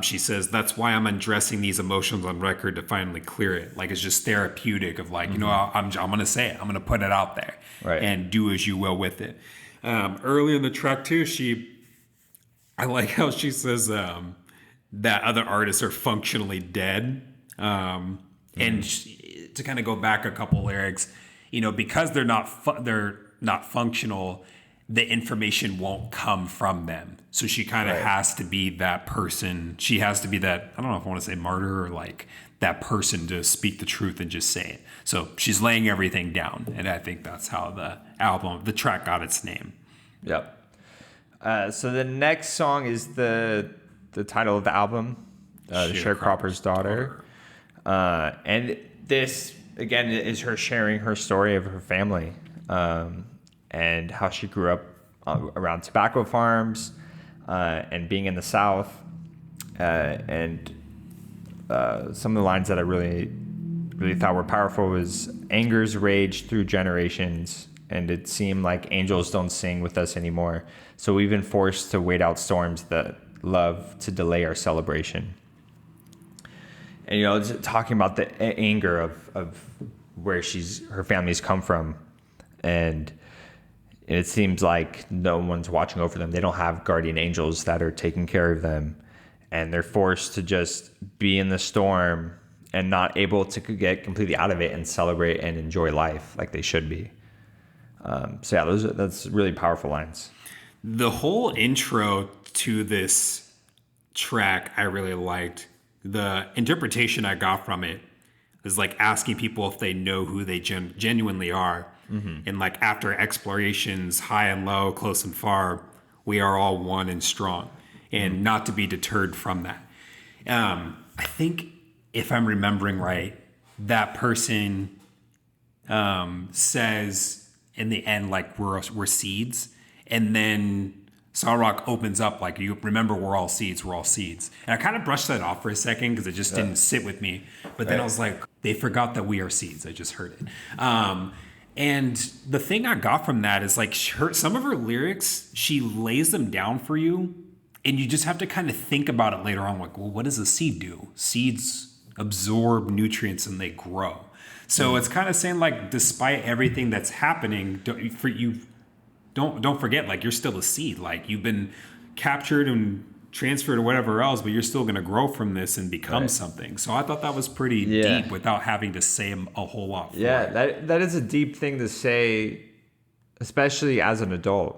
she says, that's why I'm undressing these emotions on record to finally clear it. Like, it's just therapeutic of like, I'm going to say it. I'm going to put it out there and do as you will with it. Early in the track too, I like how she says that other artists are functionally dead. And to kind of go back a couple lyrics, because they're not functional, the information won't come from them. So she kind of has to be that person. She has to be that, I don't know if I want to say martyr or like that person to speak the truth and just say it. So she's laying everything down. And I think that's how the track got its name. Yep. So the next song is the title of the album, The Sharecropper's Daughter. And this, again, is her sharing her story of her family and how she grew up around tobacco farms and being in the South. And some of the lines that I really, really thought were powerful was, anger's rage through generations, and it seemed like angels don't sing with us anymore. So we've been forced to wait out storms that love to delay our celebration. And, it's talking about the anger of where her family's come from. And it seems like no one's watching over them. They don't have guardian angels that are taking care of them. And they're forced to just be in the storm and not able to get completely out of it and celebrate and enjoy life like they should be. That's really powerful lines. The whole intro to this track I really liked. The interpretation I got from it is like asking people if they know who they genuinely are. Mm-hmm. And like after explorations high and low, close and far, we are all one and strong, and not to be deterred from that. I think if I'm remembering right, that person says in the end, like we're seeds. And then Sa-Roc opens up like, you remember, we're all seeds. And I kind of brushed that off for a second because it just didn't sit with me. But then I was like, they forgot that we are seeds. I just heard it. And the thing I got from that is like some of her lyrics, she lays them down for you. And you just have to kind of think about it later on. Like, well, what does a seed do? Seeds absorb nutrients and they grow. So it's kind of saying like, despite everything that's happening, don't forget, like, you're still a seed. Like, you've been captured and transferred or whatever else, but you're still going to grow from this and become something. So I thought that was pretty deep without having to say a whole lot. That is a deep thing to say, especially as an adult.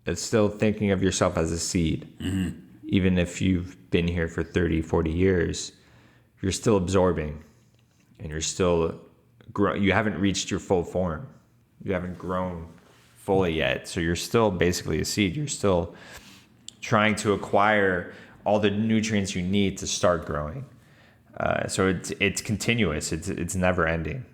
It's still thinking of yourself as a seed. Mm-hmm. Even if you've been here for 30, 40 years, you're still absorbing and you're still you haven't reached your full form. You haven't grown fully yet. So you're still basically a seed. You're still trying to acquire all the nutrients you need to start growing. So it's continuous. It's never ending.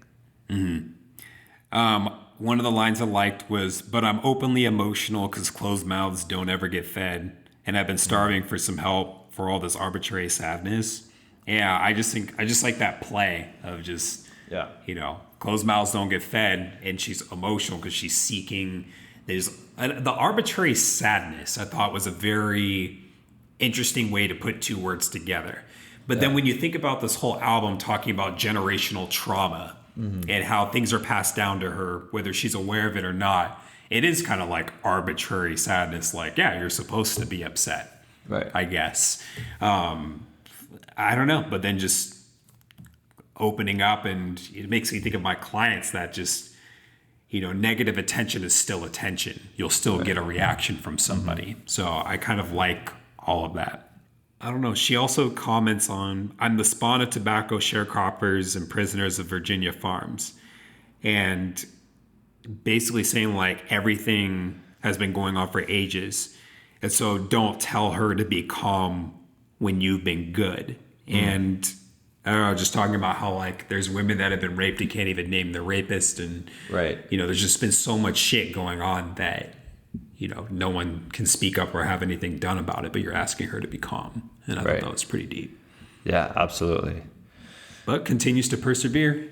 Mm-hmm. One of the lines I liked was, but I'm openly emotional because closed mouths don't ever get fed. And I've been starving for some help for all this arbitrary sadness. Yeah, I just like that play of just Yeah. Closed mouths don't get fed, and she's emotional because she's seeking. There's the arbitrary sadness. I thought was a very interesting way to put two words together. But then when you think about this whole album talking about generational trauma and how things are passed down to her, whether she's aware of it or not, it is kind of like arbitrary sadness. Like, yeah, you're supposed to be upset, Right. I guess. I don't know. But then just opening up, and it makes me think of my clients that just, negative attention is still attention. You'll still get a reaction from somebody. So I kind of like all of that. I don't know. She also comments on, I'm the spawn of tobacco sharecroppers and prisoners of Virginia farms. And basically saying like everything has been going on for ages. And so don't tell her to be calm when you've been good. And I don't know, just talking about how like there's women that have been raped and can't even name the rapist. And, there's just been so much shit going on that, no one can speak up or have anything done about it, but you're asking her to be calm. And I thought that was pretty deep. Yeah, absolutely. But continues to persevere.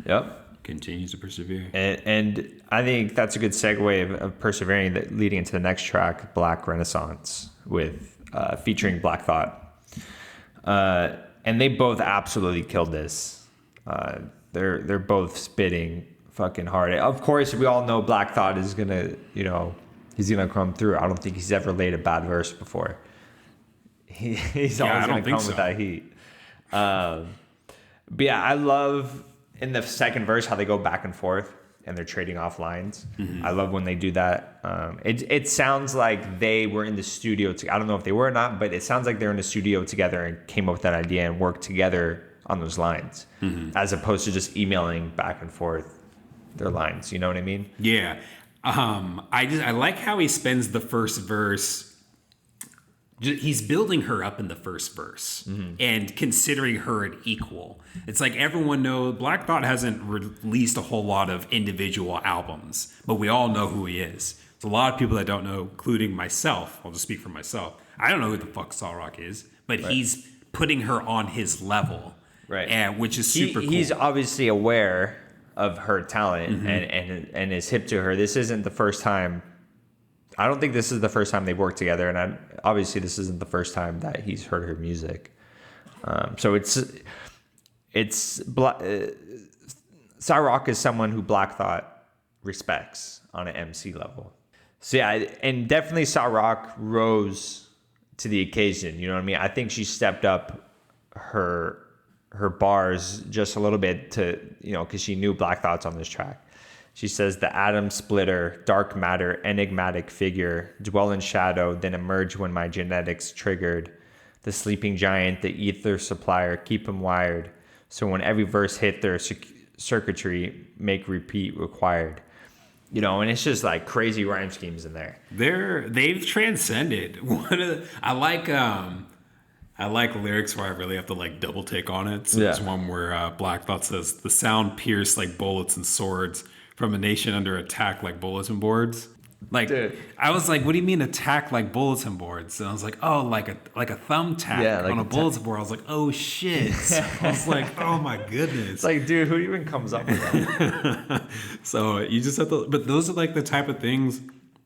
Yep. Continues to persevere. And I think that's a good segue of persevering, that leading into the next track, Black Renaissance, with featuring Black Thought. And they both absolutely killed this. They're both spitting fucking hard. Of course, we all know Black Thought is gonna, he's gonna come through. I don't think he's ever laid a bad verse before. He's always gonna come with that heat. But yeah, I love in the second verse how they go back and forth and they're trading off lines. I love when they do that. It sounds like they were in the studio. I don't know if they were or not, but it sounds like they're in the studio together and came up with that idea and worked together on those lines, as opposed to just emailing back and forth their lines. You know what I mean? Yeah. I like how he spends the first verse. He's building her up in the first verse and considering her an equal. It's like everyone knows Black Thought hasn't released a whole lot of individual albums, but we all know who he is. There's a lot of people that don't know, including myself. I'll just speak for myself. I don't know who the fuck Sa-Roc is, but he's putting her on his level, and which is super cool. He's obviously aware of her talent and is hip to her. This isn't the first time. I don't think this is the first time they've worked together, and obviously this isn't the first time that he's heard her music. So Sa-Roc is someone who Black Thought respects on an MC level. So yeah, and definitely Sa-Roc rose to the occasion. You know what I mean? I think she stepped up her bars just a little bit to, because she knew Black Thought's on this track. She says, the atom splitter, dark matter, enigmatic figure, dwell in shadow, then emerge when my genetics triggered. The sleeping giant, the ether supplier, keep them wired. So when every verse hit their circuitry, make repeat required. And it's just like crazy rhyme schemes in there. They've transcended. I like lyrics where I really have to like double take on it. So there's one where Black Thought says, the sound pierced like bullets and swords, from a nation under attack like bulletin boards. Like, dude. I was like, what do you mean attack like bulletin boards? And I was like, oh, like a thumbtack on a bulletin board. I was like, oh shit. I was like, oh my goodness. It's like, dude, who even comes up with that? So you just have to, but those are like the type of things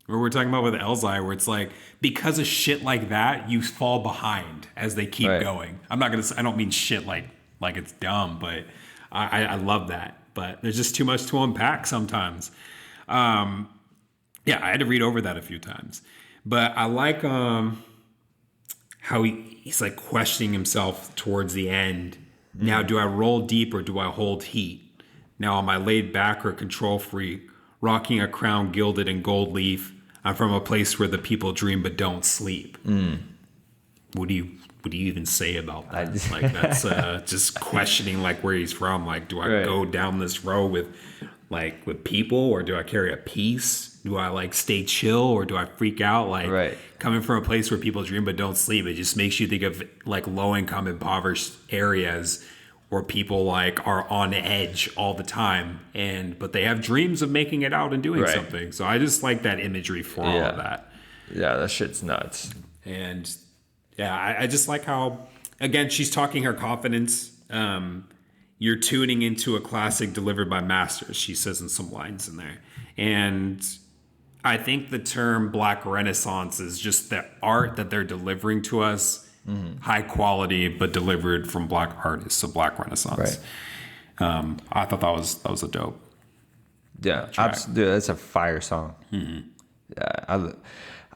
where we're talking about with Elzai, where it's like, because of shit like that, you fall behind as they keep going. I don't mean shit like it's dumb, but I love that. But there's just too much to unpack sometimes. I had to read over that a few times. But I like how he's like questioning himself towards the end. Now, do I roll deep or do I hold heat? Now, am I laid back or control freak, rocking a crown gilded in gold leaf? I'm from a place where the people dream but don't sleep. What do you even say about that? Like, that's just questioning like where he's from. Like, do I go down this road with people, or do I carry a piece? Do I like stay chill, or do I freak out? Like coming from a place where people dream but don't sleep, it just makes you think of like low income, impoverished areas where people like are on edge all the time, but they have dreams of making it out and doing something. So I just like that imagery for all of that. Yeah, that shit's nuts. And I just like how, again, she's talking her confidence. you're tuning into a classic delivered by masters, she says in some lines in there. And I think the term Black Renaissance is just the art that they're delivering to us, high quality, but delivered from Black artists. So Black Renaissance. Right. I thought that was a dope. Yeah, absolutely. That's a fire song. Yeah,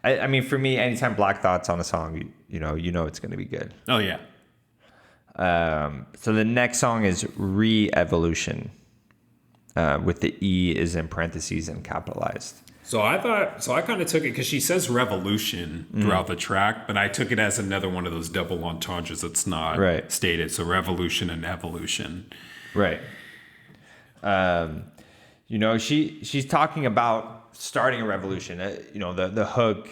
I mean, for me, anytime Black Thought's on a song, you know it's going to be good. Oh yeah. So the next song is Re-Evolution, with the E is in parentheses and capitalized. So I kind of took it because she says revolution throughout the track, but I took it as another one of those double entendres that's not stated. So revolution and evolution. Right. She's talking about starting a revolution. The hook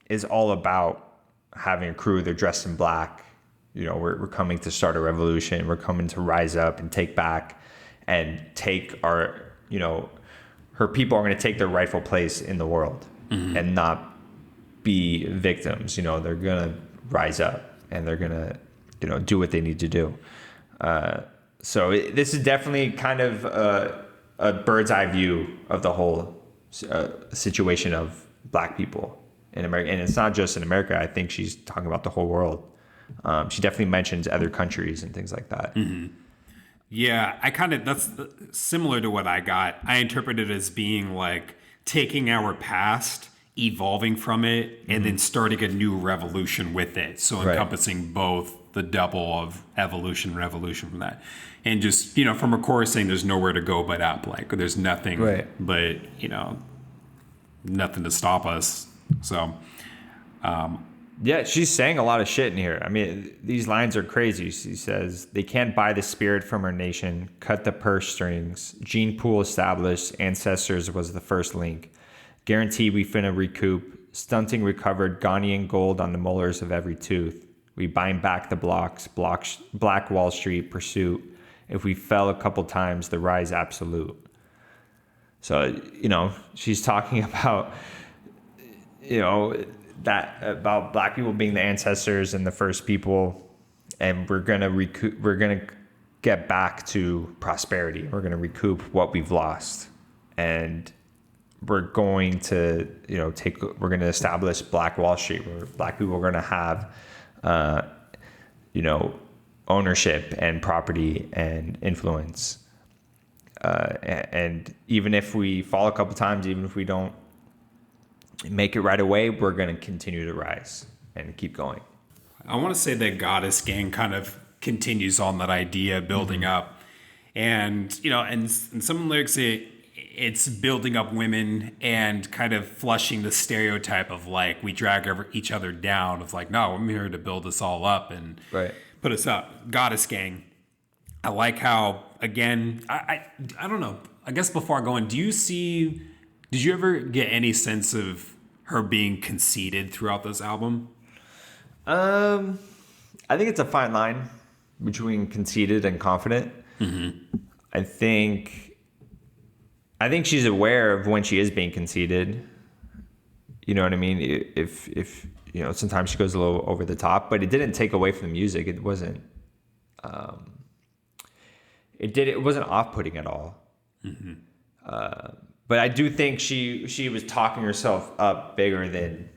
is all about having a crew. They're dressed in black. We're coming to start a revolution. We're coming to rise up and take back and take our, her people are going to take their rightful place in the world and not be victims. They're going to rise up and they're going to, do what they need to do. So this is definitely kind of a bird's eye view of the whole situation of Black people in America. And it's not just in America. I think she's talking about the whole world. She definitely mentions other countries and things like that. Yeah, that's similar to what I got. I interpreted it as being like taking our past, evolving from it, and then starting a new revolution with it. So encompassing both the double of evolution, revolution from that. And just, from a chorus saying there's nowhere to go but up. Like there's nothing but, nothing to stop us. So, yeah, she's saying a lot of shit in here. I mean, these lines are crazy. She says, they can't buy the spirit from our nation, cut the purse strings, gene pool established, ancestors was the first link. Guarantee we finna recoup, stunting recovered, Ghanaian gold on the molars of every tooth. We bind back the blocks, Black Wall Street pursuit. If we fell a couple times, the rise absolute. So, she's talking about, that about Black people being the ancestors and the first people, and we're gonna get back to prosperity. We're gonna recoup what we've lost, and we're going to we're gonna establish Black Wall Street, where Black people are gonna have ownership and property and influence, and even if we fall a couple times, even if we don't make it right away, we're going to continue to rise and keep going. I want to say that Goddess Gang kind of continues on that idea, building up. And, in some lyrics, it's building up women and kind of flushing the stereotype of like, we drag each other down. Of like, no, I'm here to build us all up and put us up. Goddess Gang. I like how, again, I don't know. I guess before I go in, did you ever get any sense of her being conceited throughout this album? I think it's a fine line between conceited and confident. I think she's aware of when she is being conceited. You know what I mean? If sometimes she goes a little over the top, but it didn't take away from the music. It wasn't. It wasn't off-putting at all. But I do think she was talking herself up bigger than,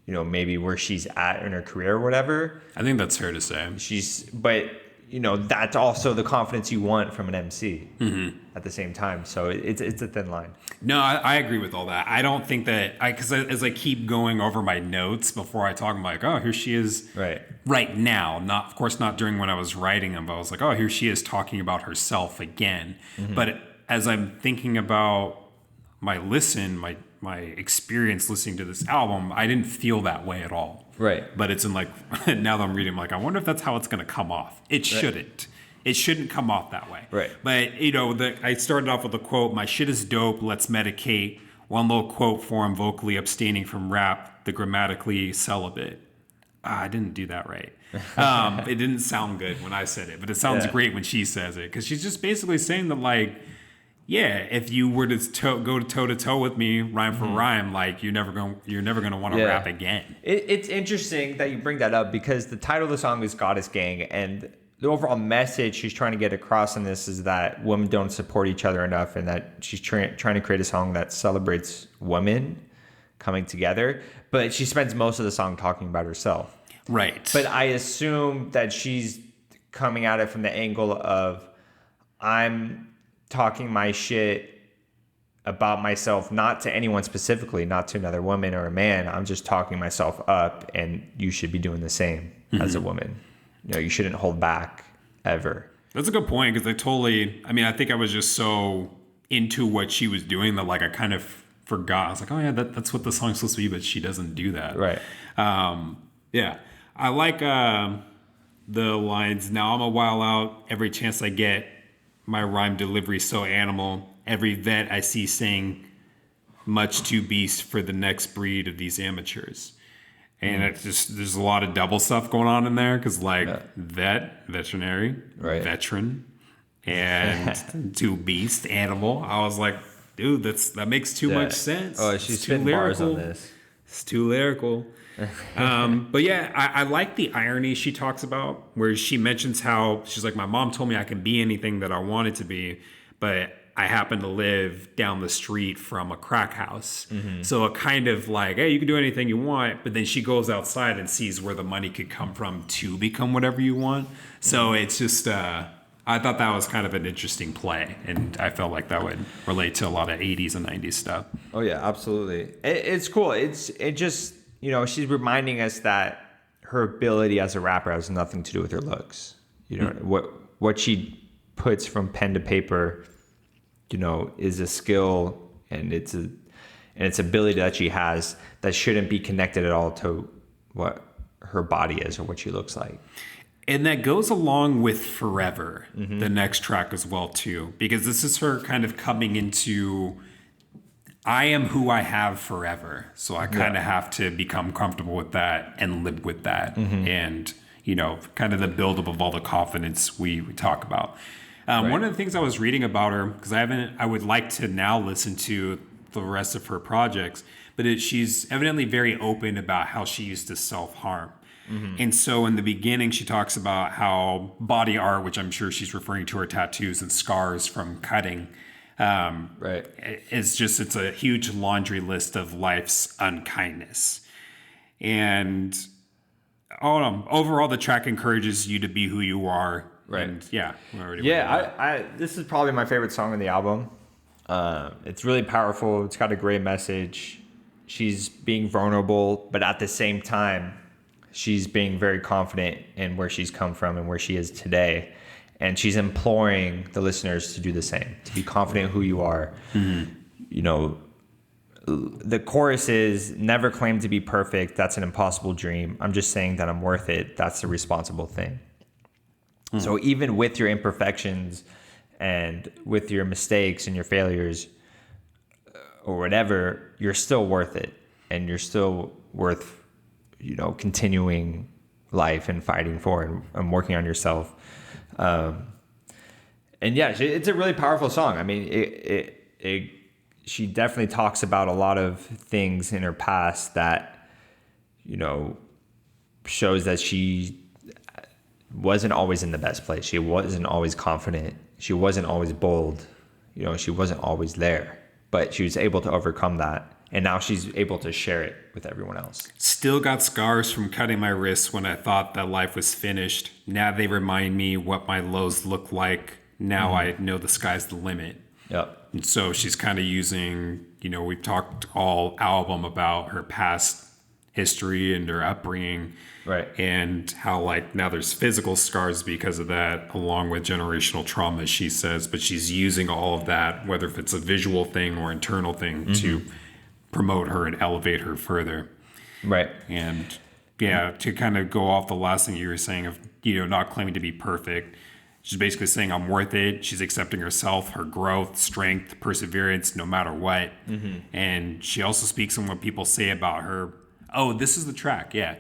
maybe where she's at in her career or whatever. I think that's fair to say. But that's also the confidence you want from an MC at the same time. So it's a thin line. No, I agree with all that. I don't think that because as I keep going over my notes before I talk, I'm like, oh, here she is right now. Of course, not during when I was writing them, but I was like, oh, here she is talking about herself again. But as I'm thinking about my experience listening to this album, I didn't feel that way at all. But it's in like, now that I'm reading, I'm like, I wonder if that's how it's going to come off. It shouldn't. It shouldn't come off that way. But, I started off with a quote, my shit is dope, let's medicate. One little quote form, vocally abstaining from rap, the grammatically celibate. I didn't do that right. It didn't sound good when I said it, but it sounds great when she says it. Because she's just basically saying that, like, yeah, if you were to go toe to toe with me, rhyme for rhyme, like you're never going to want to rap again. It's interesting that you bring that up because the title of the song is Goddess Gang, and the overall message she's trying to get across in this is that women don't support each other enough, and that she's trying to create a song that celebrates women coming together. But she spends most of the song talking about herself. Right. But I assume that she's coming at it from the angle of, I'm talking my shit about myself, not to anyone specifically, not to another woman or a man. I'm just talking myself up, and you should be doing the same as a woman. You shouldn't hold back ever. That's a good point, because I think I was just so into what she was doing that like I kind of forgot. I was like, oh yeah, that's what the song's supposed to be, but she doesn't do that. Right. Yeah. I like the lines, now I'm a while out, every chance I get, my rhyme delivery so animal, every vet I see saying much too beast for the next breed of these amateurs. And it's just, there's a lot of double stuff going on in there, because like veterinary, right, veteran, and to beast, animal. I was like, dude, that makes too much sense. Oh, she's spitting bars on this. It's too lyrical. But yeah, I like the irony she talks about, where she mentions how she's like, my mom told me I can be anything that I wanted to be, but I happen to live down the street from a crack house. So it kind of like, hey, you can do anything you want, but then she goes outside and sees where the money could come from to become whatever you want. So it's just, I thought that was kind of an interesting play, and I felt like that would relate to a lot of 80s and 90s stuff. Oh yeah, absolutely. It's cool. It just, she's reminding us that her ability as a rapper has nothing to do with her looks. What she puts from pen to paper, is a skill, and it's ability that she has that shouldn't be connected at all to what her body is or what she looks like. And that goes along with Forever, the next track as well too, because this is her kind of coming into, I am who I have forever. So I kind of have to become comfortable with that and live with that. And, kind of the buildup of all the confidence we talk about. One of the things I was reading about her, because I would like to now listen to the rest of her projects, but she's evidently very open about how she used to self-harm. And so in the beginning, she talks about how body art, which I'm sure she's referring to her tattoos and scars from cutting, it's a huge laundry list of life's unkindness. And overall, the track encourages you to be who you are. Right. And this is probably my favorite song on the album. It's really powerful. It's got a great message. She's being vulnerable, but at the same time, she's being very confident in where she's come from and where she is today. And she's imploring the listeners to do the same, to be confident in who you are. The chorus is, never claim to be perfect. That's an impossible dream. I'm just saying that I'm worth it. That's the responsible thing. So even with your imperfections and with your mistakes and your failures or whatever, you're still worth it. And you're still worth, continuing life and fighting for and working on yourself. It's a really powerful song. I mean, she definitely talks about a lot of things in her past that, shows that she wasn't always in the best place. She wasn't always confident. She wasn't always bold. She wasn't always there, but she was able to overcome that. And now she's able to share it with everyone else. Still got scars from cutting my wrists when I thought that life was finished. Now they remind me what my lows look like. Now I know the sky's the limit. Yep. And so she's kind of using, we've talked all album about her past history and her upbringing. Right. And how now there's physical scars because of that, along with generational trauma, she says, but she's using all of that, whether if it's a visual thing or internal thing, to promote her and elevate her further. Right. And to kind of go off the last thing you were saying of, not claiming to be perfect. She's basically saying I'm worth it. She's accepting herself, her growth, strength, perseverance, no matter what. And she also speaks on what people say about her. Oh, this is the track. Yeah.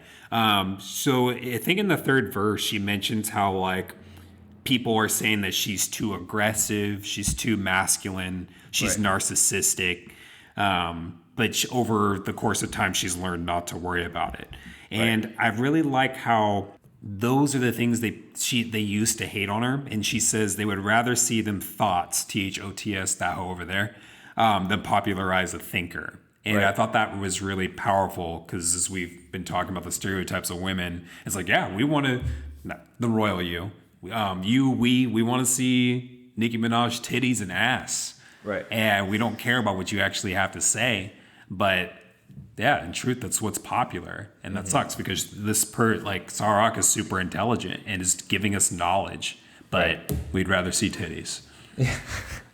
So I think in the third verse, she mentions how people are saying that she's too aggressive. She's too masculine. She's narcissistic. But over the course of time, she's learned not to worry about it. And I really like how those are the things they used to hate on her, and she says they would rather see them thoughts, THOTS, that hoe over there, than popularize a thinker. And I thought that was really powerful because as we've been talking about the stereotypes of women, it's like, yeah, we want to, the royal you, we want to see Nicki Minaj titties and ass. Right. And we don't care about what you actually have to say. But yeah, in truth, that's what's popular. And that sucks because Sa-Roc is super intelligent and is giving us knowledge, but we'd rather see titties.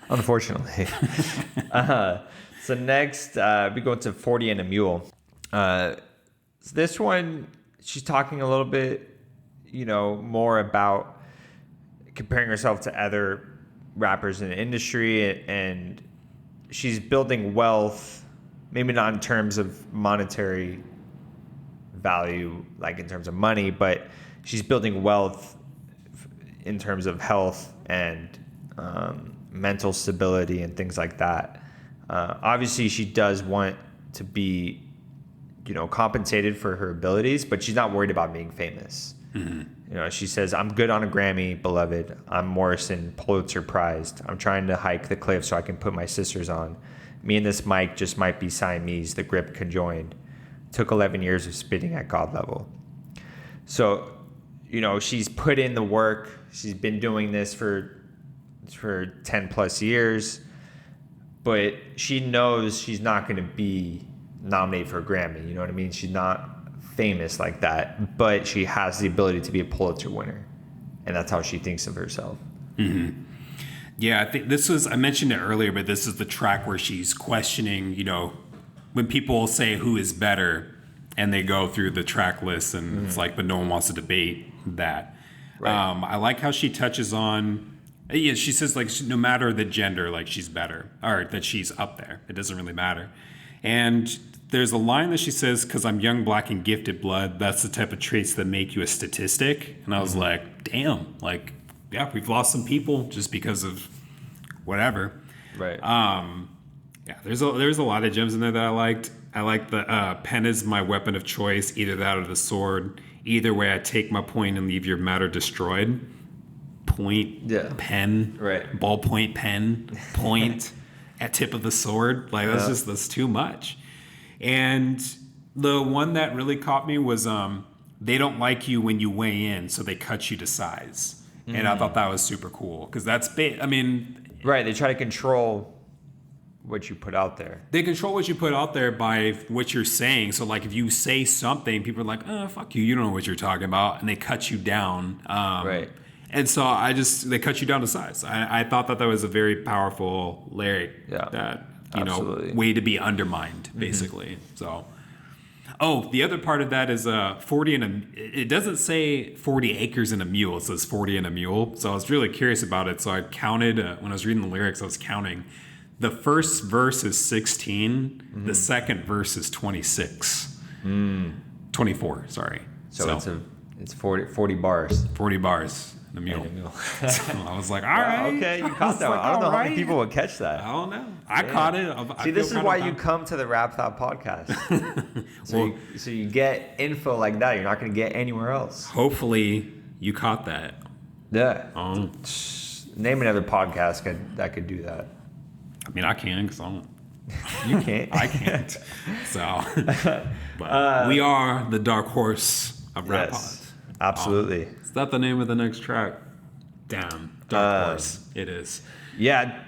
Unfortunately. So next, we go to 40 and a Mule. So this one, she's talking a little bit, more about comparing herself to other rappers in the industry, and she's building wealth, maybe not in terms of monetary value, like in terms of money, but she's building wealth in terms of health and mental stability and things like that. Obviously, she does want to be, compensated for her abilities, but she's not worried about being famous. Mm-hmm. She says, I'm good on a Grammy, beloved. I'm Morrison, Pulitzer prized. I'm trying to hike the cliff so I can put my sisters on. Me and this mic just might be Siamese, the grip conjoined. Took 11 years of spitting at God level. So, she's put in the work. She's been doing this for 10 plus years. But she knows she's not going to be nominated for a Grammy. You know what I mean? She's not famous like that. But she has the ability to be a Pulitzer winner. And that's how she thinks of herself. Mm-hmm. Yeah, I think I mentioned it earlier, but this is the track where she's questioning, when people say who is better and they go through the track list and it's like, but no one wants to debate that. Right. I like how she touches on, she says no matter the gender, she's better or that she's up there. It doesn't really matter. And there's a line that she says, because I'm young, black, and gifted blood, that's the type of traits that make you a statistic. And I was like, damn, yeah, we've lost some people just because of whatever. Right. Yeah, there's a lot of gems in there that I liked. I like the pen is my weapon of choice, either that or the sword. Either way, I take my point and leave your matter destroyed. Point, pen, right. Ballpoint pen, point at tip of the sword. That's too much. And the one that really caught me was they don't like you when you weigh in, so they cut you to size. Mm-hmm. And I thought that was super cool because that's right. They try to control what you put out there. They control what you put out there by what you're saying. So if you say something, people are like, oh, fuck you. You don't know what you're talking about. And they cut you down. Right. And so they cut you down to size. I thought that was a very powerful lyric. Yeah. That, absolutely. Way to be undermined, basically. So, the other part of that is 40 and it doesn't say 40 acres and a mule. It says 40 and a mule. So I was really curious about it. So I counted, when I was reading the lyrics, I was counting. The first verse is 16. Mm-hmm. The second verse is 26. 24, sorry. So it's 40 bars. 40 bars. The mule. So I was like, all right. Okay, you caught that one. I don't know how many people would catch that. I don't know. I caught it. See, this is why you come to the Rap Thought podcast. So you get info like that you're not going to get anywhere else. Hopefully you caught that. Yeah. Name another podcast that could do that. I mean, I can because I don't. You can't. I can't. So, but we are the dark horse of Rap Pod. Absolutely. Is that the name of the next track? Damn, dark horse. It is. Yeah.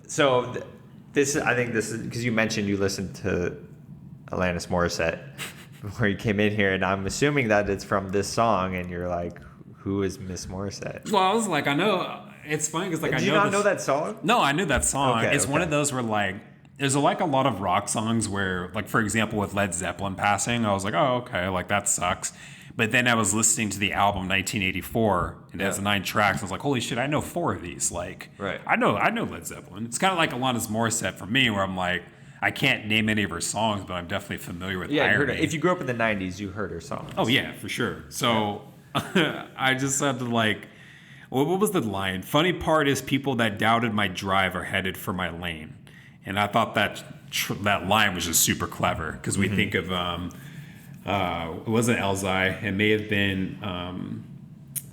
So I think this is because you mentioned you listened to Alanis Morissette before you came in here, and I'm assuming that it's from this song, and you're like, who is Miss Morissette? Well, I was like, I know. It's funny because I know. Did you not know that song? No, I knew that song. Okay, it's one of those where there's a lot of rock songs where, for example, with Led Zeppelin passing, I was like, oh, okay, that sucks. But then I was listening to the album 1984, and it has 9 tracks. I was like, holy shit, I know 4 of these. Right. I know Led Zeppelin. It's kind of like Alanis Morissette for me, where I'm like, I can't name any of her songs, but I'm definitely familiar with Irony. You heard her. If you grew up in the 90s, you heard her songs. Oh, yeah, for sure. So I just had to what was the line? Funny part is people that doubted my drive are headed for my lane. And I thought that line was just super clever because we think of It wasn't Elzai. It may have been,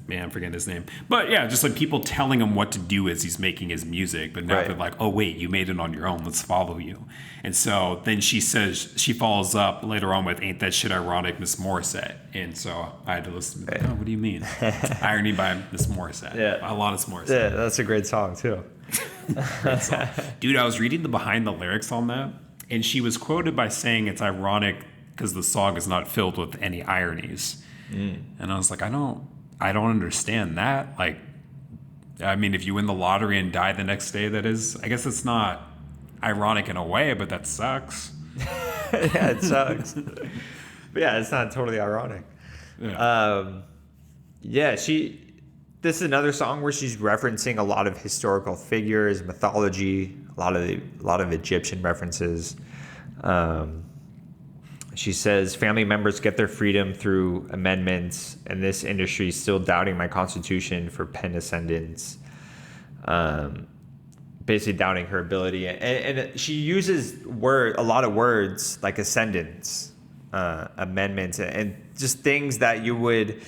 man, I'm forgetting his name. But yeah, just like people telling him what to do as he's making his music. But now they're like, oh, wait, you made it on your own. Let's follow you. And so then she follows up later on with Ain't That Shit Ironic, Miss Morissette. And so I had to listen to that. Oh, what do you mean? Irony by Miss Morissette. Yeah. A lot of Morissette. Yeah, that's a great song, too. Great song. Dude, I was reading the behind the lyrics on that. And she was quoted by saying it's ironic because the song is not filled with any ironies. And I was like, I don't understand that. Like, I mean, if you win the lottery and die the next day, that is, I guess it's not ironic in a way, but that sucks. Yeah, it sucks. But yeah, it's not totally ironic. Yeah. This is another song where she's referencing a lot of historical figures, mythology, a lot of Egyptian references. She says, family members get their freedom through amendments, and this industry is still doubting my constitution for pen descendants. Basically doubting her ability. And she uses a lot of words like ascendants, amendments, and just things that you would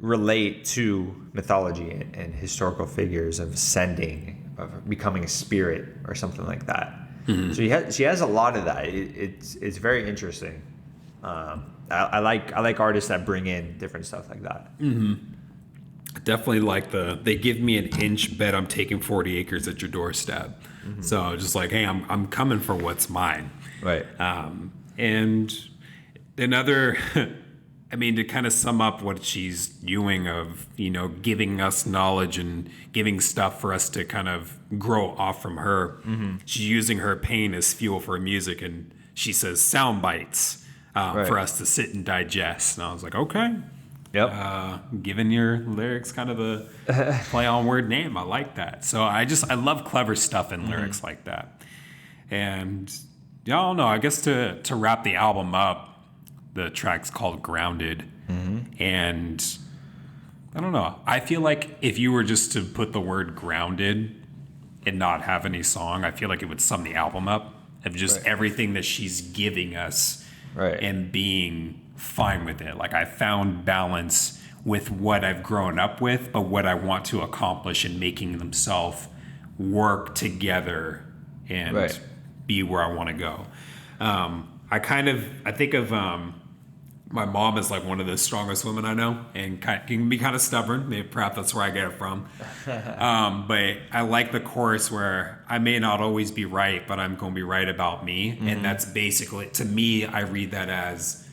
relate to mythology and historical figures of ascending, of becoming a spirit or something like that. Mm-hmm. So she has a lot of that. It's very interesting. I like artists that bring in different stuff like that. Mm-hmm. Definitely like they give me an inch, bet I'm taking 40 acres at your doorstep. Mm-hmm. So just like, hey, I'm coming for what's mine. Right. And another, I mean, to kind of sum up what she's doing of, giving us knowledge and giving stuff for us to kind of grow off from her. Mm-hmm. She's using her pain as fuel for her music. And she says sound bites for us to sit and digest. And I was like, okay. Yep. Giving your lyrics kind of a play on word name. I like that. So I love clever stuff in lyrics like that. And I don't know, I guess to wrap the album up, the track's called Grounded. Mm-hmm. And I don't know. I feel like if you were just to put the word grounded and not have any song, I feel like it would sum the album up of just everything that she's giving us and being fine with it. Like I found balance with what I've grown up with, but what I want to accomplish in making themselves work together and be where I want to go. I think of my mom as like one of the strongest women I know, and can be kind of stubborn. Maybe perhaps that's where I get it from. But I like the chorus where I may not always be right, but I'm going to be right about me. Mm-hmm. And that's basically, to me, I read that as,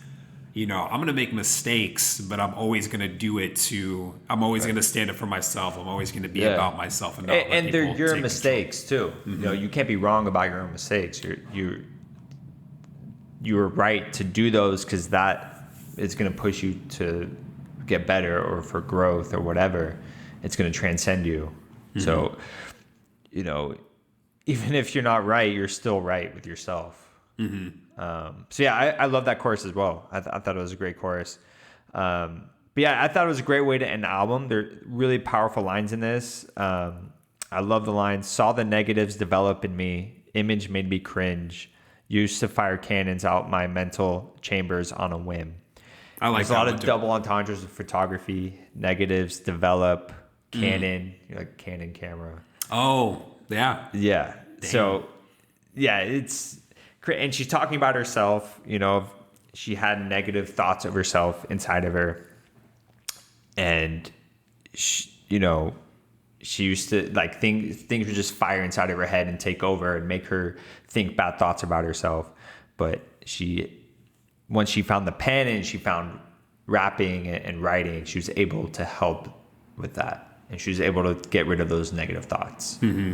I'm going to make mistakes, but I'm always going to do it I'm always going to stand up for myself. I'm always going to be about myself and not let people they're your take mistakes control. too. Mm-hmm. You can't be wrong about your own mistakes. You're right to do those because that is going to push you to get better or for growth or whatever. It's going to transcend you. Mm-hmm. So, even if you're not right, you're still right with yourself. Mm-hmm. So yeah, I love that chorus as well. I thought it was a great chorus. But yeah, I thought it was a great way to end the album. There are really powerful lines in this. I love the line, saw the negatives develop in me, image made me cringe, used to fire cannons out my mental chambers on a whim. I like There's a lot of double entendres of photography, negatives, develop, Canon, like Canon camera. Oh, yeah. Yeah. Damn. So yeah, and she's talking about herself, she had negative thoughts of herself inside of her. And, she used to, like, things would just fire inside of her head and take over and make her think bad thoughts about herself. But once she found the pen and she found rapping and writing, she was able to help with that. And she was able to get rid of those negative thoughts. Mm-hmm.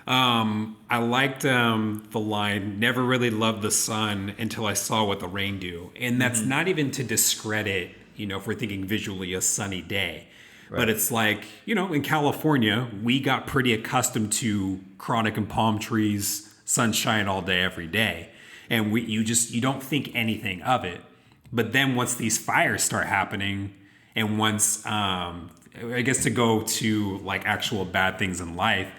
I liked the line, never really loved the sun until I saw what the rain do. And that's not even to discredit, if we're thinking visually a sunny day. Right. But it's like, in California, we got pretty accustomed to chronic and palm trees, sunshine all day, every day. And you don't think anything of it. But then once these fires start happening, and once, I guess to go to like actual bad things in life,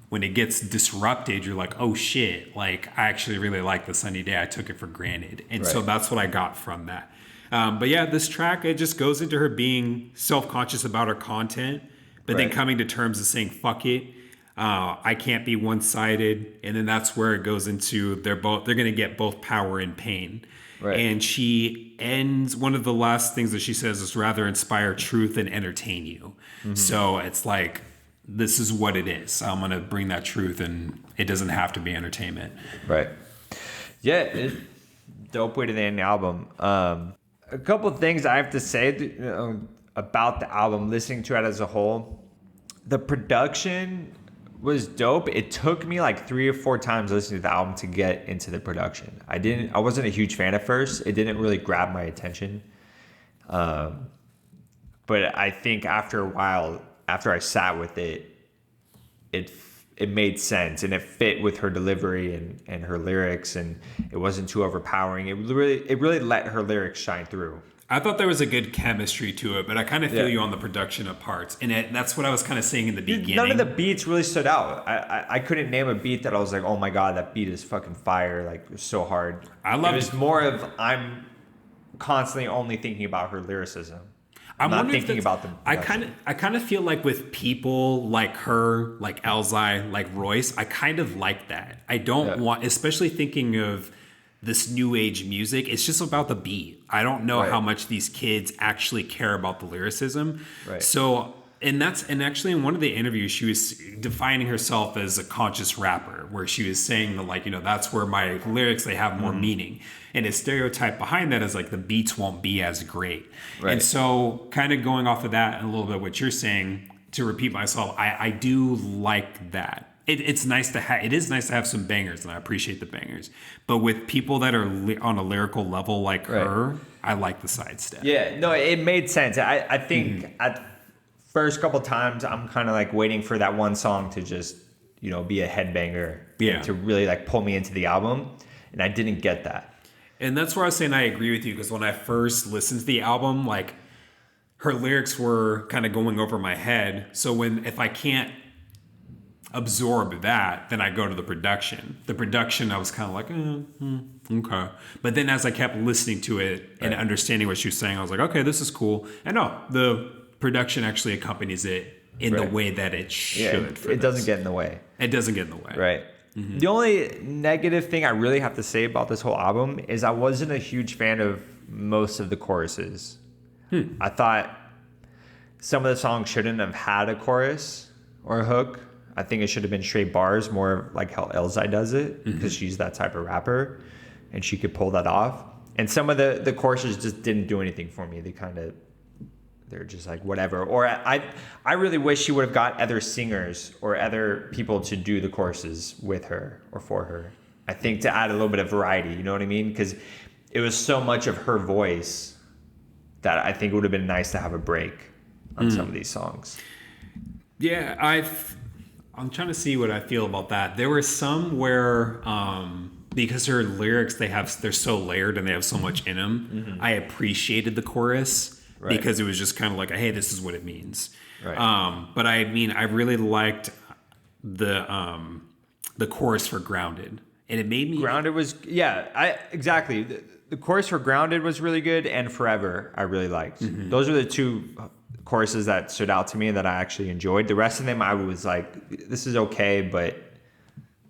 when it gets disrupted, you're like, oh shit, like I actually really like the sunny day. I took it for granted. And so that's what I got from that. But yeah, this track, it just goes into her being self-conscious about her content, but then coming to terms and saying, fuck it. I can't be one-sided. And then that's where it goes into they're going to get both power and pain. Right. And she ends, one of the last things that she says is rather inspire truth and entertain you. Mm-hmm. So it's like, this is what it is. I'm going to bring that truth, and it doesn't have to be entertainment. Right. Yeah. Dope way to end the album. A couple of things I have to say about the album, listening to it as a whole. The production was dope. It took me like 3 or 4 times listening to the album to get into the production. I wasn't a huge fan at first. It didn't really grab my attention. But I think after a while, after I sat with it, it made sense, and it fit with her delivery and her lyrics, and it wasn't too overpowering. It really let her lyrics shine through. I thought there was a good chemistry to it, but I kind of feel you on the production of parts. And that's what I was kind of saying in the beginning. None of the beats really stood out. I couldn't name a beat that I was like, oh my God, that beat is fucking fire. Like, it was so hard. It was more of, I'm constantly only thinking about her lyricism. I'm not thinking about them. I kind of feel like with people like her, like Elzai, like Royce, I kind of like that. I don't want, especially thinking of this new age music, it's just about the beat. I don't know how much these kids actually care about the lyricism. Right. So, and actually in one of the interviews, she was defining herself as a conscious rapper, where she was saying that, like, that's where my lyrics, they have more meaning. And a stereotype behind that is like the beats won't be as great. Right. And so kind of going off of that and a little bit what you're saying, to repeat myself, I do like that. It is nice to have some bangers, and I appreciate the bangers. But with people that are on a lyrical level like her, I like the sidestep. Yeah, no, it made sense. I think at first couple times, I'm kind of like waiting for that one song to just, be a headbanger. Yeah. To really like pull me into the album. And I didn't get that. And that's where I was saying I agree with you, because when I first listened to the album, like, her lyrics were kind of going over my head. So if I can't absorb that, then I go to the production. The production, I was kind of like, okay. But then as I kept listening to it and understanding what she was saying, I was like, okay, this is cool. And no, the production actually accompanies it in the way that it should. It doesn't get in the way. It doesn't get in the way. Right. Mm-hmm. The only negative thing I really have to say about this whole album is I wasn't a huge fan of most of the choruses. I thought some of the songs shouldn't have had a chorus or a hook. I think it should have been straight bars, more like how Elzai does it, because she's that type of rapper, and she could pull that off. And some of the choruses just didn't do anything for me. They're just like whatever. Or I really wish she would have got other singers or other people to do the choruses with her or for her. I think to add a little bit of variety, you know what I mean? Because it was so much of her voice that I think it would have been nice to have a break on some of these songs. Yeah, I'm trying to see what I feel about that. There were some where, because her lyrics, they're so layered and they have so much in them, I appreciated the chorus because it was just kind of like, hey, this is what it means. Right. But I mean, I really liked the chorus for Grounded. And it made me... Grounded was... Yeah, exactly. The chorus for Grounded was really good, and Forever I really liked. Those are the two choruses that stood out to me that I actually enjoyed. The rest of them, I was like, this is okay, but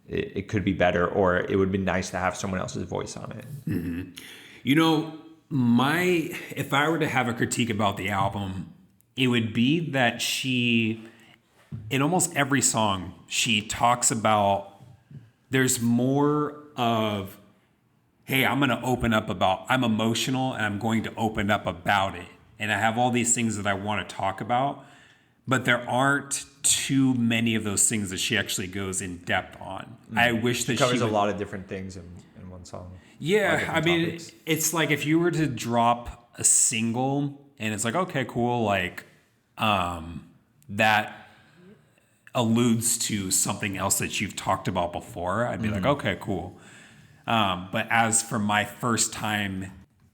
it could be better, or it would be nice to have someone else's voice on it. If I were to have a critique about the album, it would be that in almost every song, she talks about, there's more of, hey, I'm emotional and I'm going to open up about it. And I have all these things that I want to talk about, but there aren't too many of those things that she actually goes in depth on. I wish that she covers a lot of different things in one song. Yeah, I mean, it's like if you were to drop a single and it's like, okay, cool, like that alludes to something else that you've talked about before, I'd be like, okay, cool. But as for my first time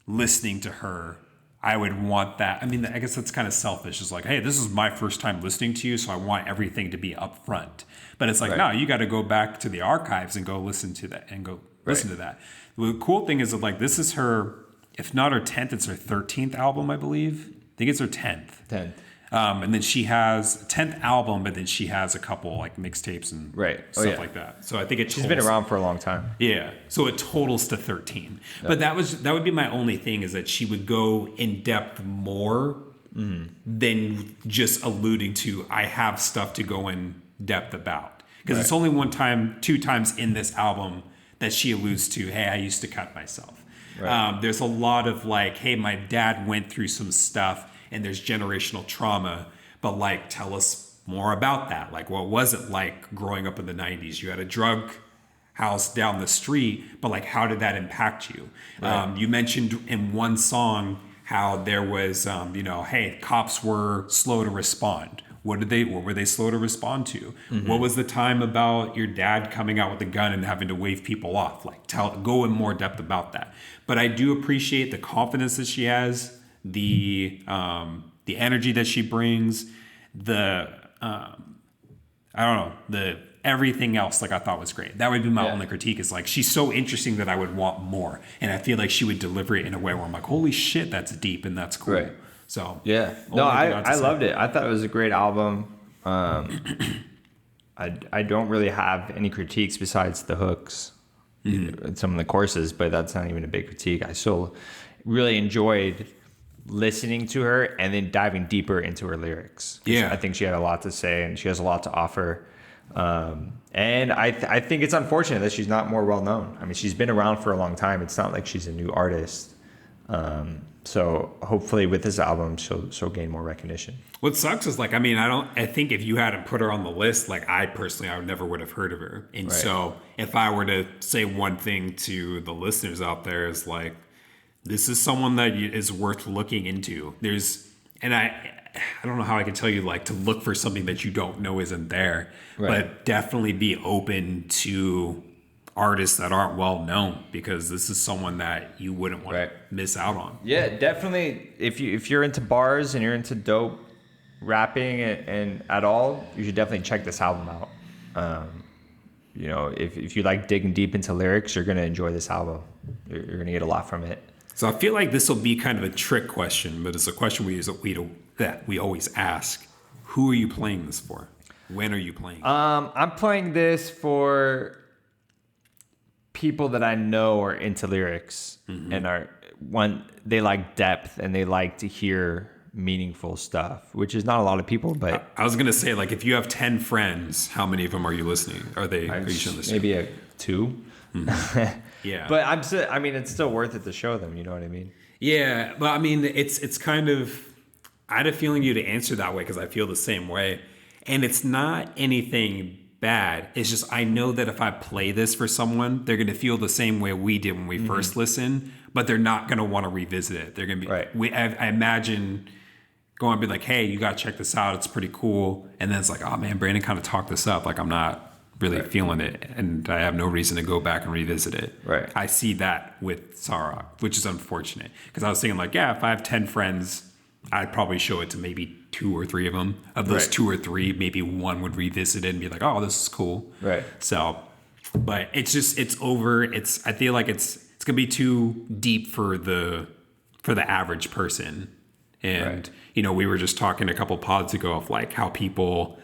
listening to her, I would want that. I mean, I guess that's kind of selfish. It's like, hey, this is my first time listening to you, so I want everything to be up front. But it's like, no, you got to go back to the archives and go listen to that and go listen to that. The cool thing is that, like, this is her if not her 10th, it's her 13th album, I believe. I think it's her 10th. 10th. And then she has a 10th album, but then she has a couple like mixtapes and stuff like that. So I think she's been around for a long time. Yeah. So it totals to 13. Yep. But that would be my only thing, is that she would go in depth more than just alluding to, I have stuff to go in depth about. Because it's only two times in this album that she alludes to, hey, I used to cut myself. Right. There's a lot of like, hey, my dad went through some stuff and there's generational trauma, but like, tell us more about that. Like, what was it like growing up in the 90s? You had a drug house down the street, but like, how did that impact you? Right. You mentioned in one song how there was, hey, cops were slow to respond. What were they slow to respond to? Mm-hmm. What was the time about your dad coming out with a gun and having to wave people off? Like, go in more depth about that. But I do appreciate the confidence that she has, the energy that she brings, the everything else. Like, I thought was great. That would be my only critique. Is like, she's so interesting that I would want more, and I feel like she would deliver it in a way where I'm like, holy shit, that's deep and that's cool. Right. So yeah, no, I loved it. I thought it was a great album. I don't really have any critiques besides the hooks and some of the choruses, but that's not even a big critique. I still really enjoyed listening to her and then diving deeper into her lyrics. Yeah, I think she had a lot to say and she has a lot to offer. And I think it's unfortunate that she's not more well known. I mean, she's been around for a long time. It's not like she's a new artist. So hopefully with this album, she'll gain more recognition. What sucks is like, I mean, I think if you hadn't put her on the list, like I never would have heard of her. And so if I were to say one thing to the listeners out there is like, this is someone that is worth looking into. I don't know how I can tell you like to look for something that you don't know isn't there, but definitely be open to artists that aren't well known, because this is someone that you wouldn't want to miss out on. Yeah, definitely. If you're into bars and you're into dope rapping and at all, you should definitely check this album out. If you like digging deep into lyrics, you're gonna enjoy this album. You're gonna get a lot from it. So I feel like this will be kind of a trick question, but it's a question that we always ask. Who are you playing this for? When are you playing? I'm playing this for people that I know are into lyrics and they like depth and they like to hear meaningful stuff, which is not a lot of people. But I was gonna say, like, if you have 10 friends, how many of them are you listening? Are you listening? Maybe 2. Yeah, but it's still worth it to show them. You know what I mean? Yeah, but I mean, it's kind of. I had a feeling you to answer that way because I feel the same way, and it's not anything bad. It's just I know that if I play this for someone, they're going to feel the same way we did when we first listened, but they're not going to want to revisit it. They're going to be. I imagine going and be like, "Hey, you got to check this out. It's pretty cool," and then it's like, "Oh man, Brandon kind of talked this up. Like I'm not really feeling it, and I have no reason to go back and revisit it." Right. I see that with Sa-Roc, which is unfortunate because I was thinking like, yeah, if I have 10 friends, I'd probably show it to maybe 2 or 3 of them. Of those 2 or 3, maybe one would revisit it and be like, "Oh, this is cool." Right. So, but it's over. I feel like it's gonna be too deep for the average person. And we were just talking a couple pods ago of like how people,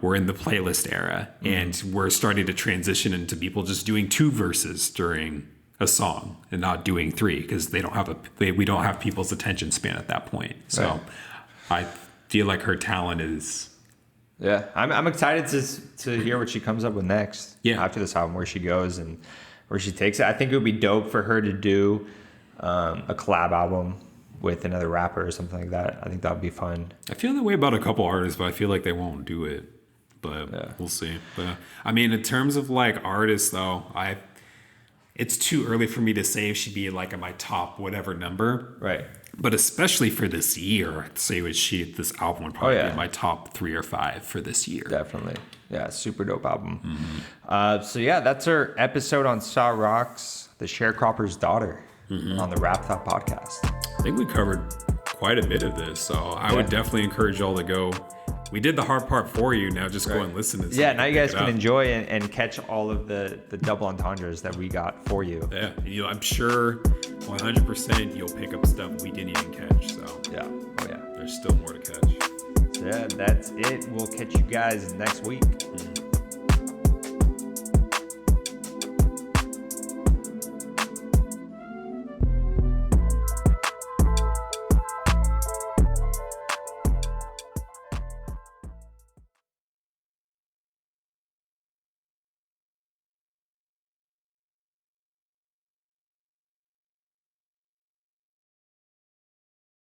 we're in the playlist era and we're starting to transition into people just doing 2 verses during a song and not doing 3 because we don't have people's attention span at that point. So I feel like her talent is. Yeah, I'm excited to hear what she comes up with next. Yeah, after this album, where she goes and where she takes it. I think it would be dope for her to do a collab album with another rapper or something like that. I think that would be fun. I feel that way about a couple artists, but I feel like they won't do it. But we'll see. But I mean, in terms of like artists, though, it's too early for me to say if she'd be like in my top whatever number. Right. But especially for this year, I'd say this album would probably be in my top 3 or 5 for this year. Definitely. Yeah, super dope album. So yeah, that's our episode on Sa-Roc's The Sharecropper's Daughter on the Rap Thought podcast. I think we covered quite a bit of this, so I would definitely encourage y'all to go We did the hard part for you. Now just go and listen to it. Yeah, now you guys can enjoy and catch all of the double entendres that we got for you. Yeah, I'm sure 100% you'll pick up stuff we didn't even catch. So yeah, oh yeah, there's still more to catch. So yeah, that's it. We'll catch you guys next week.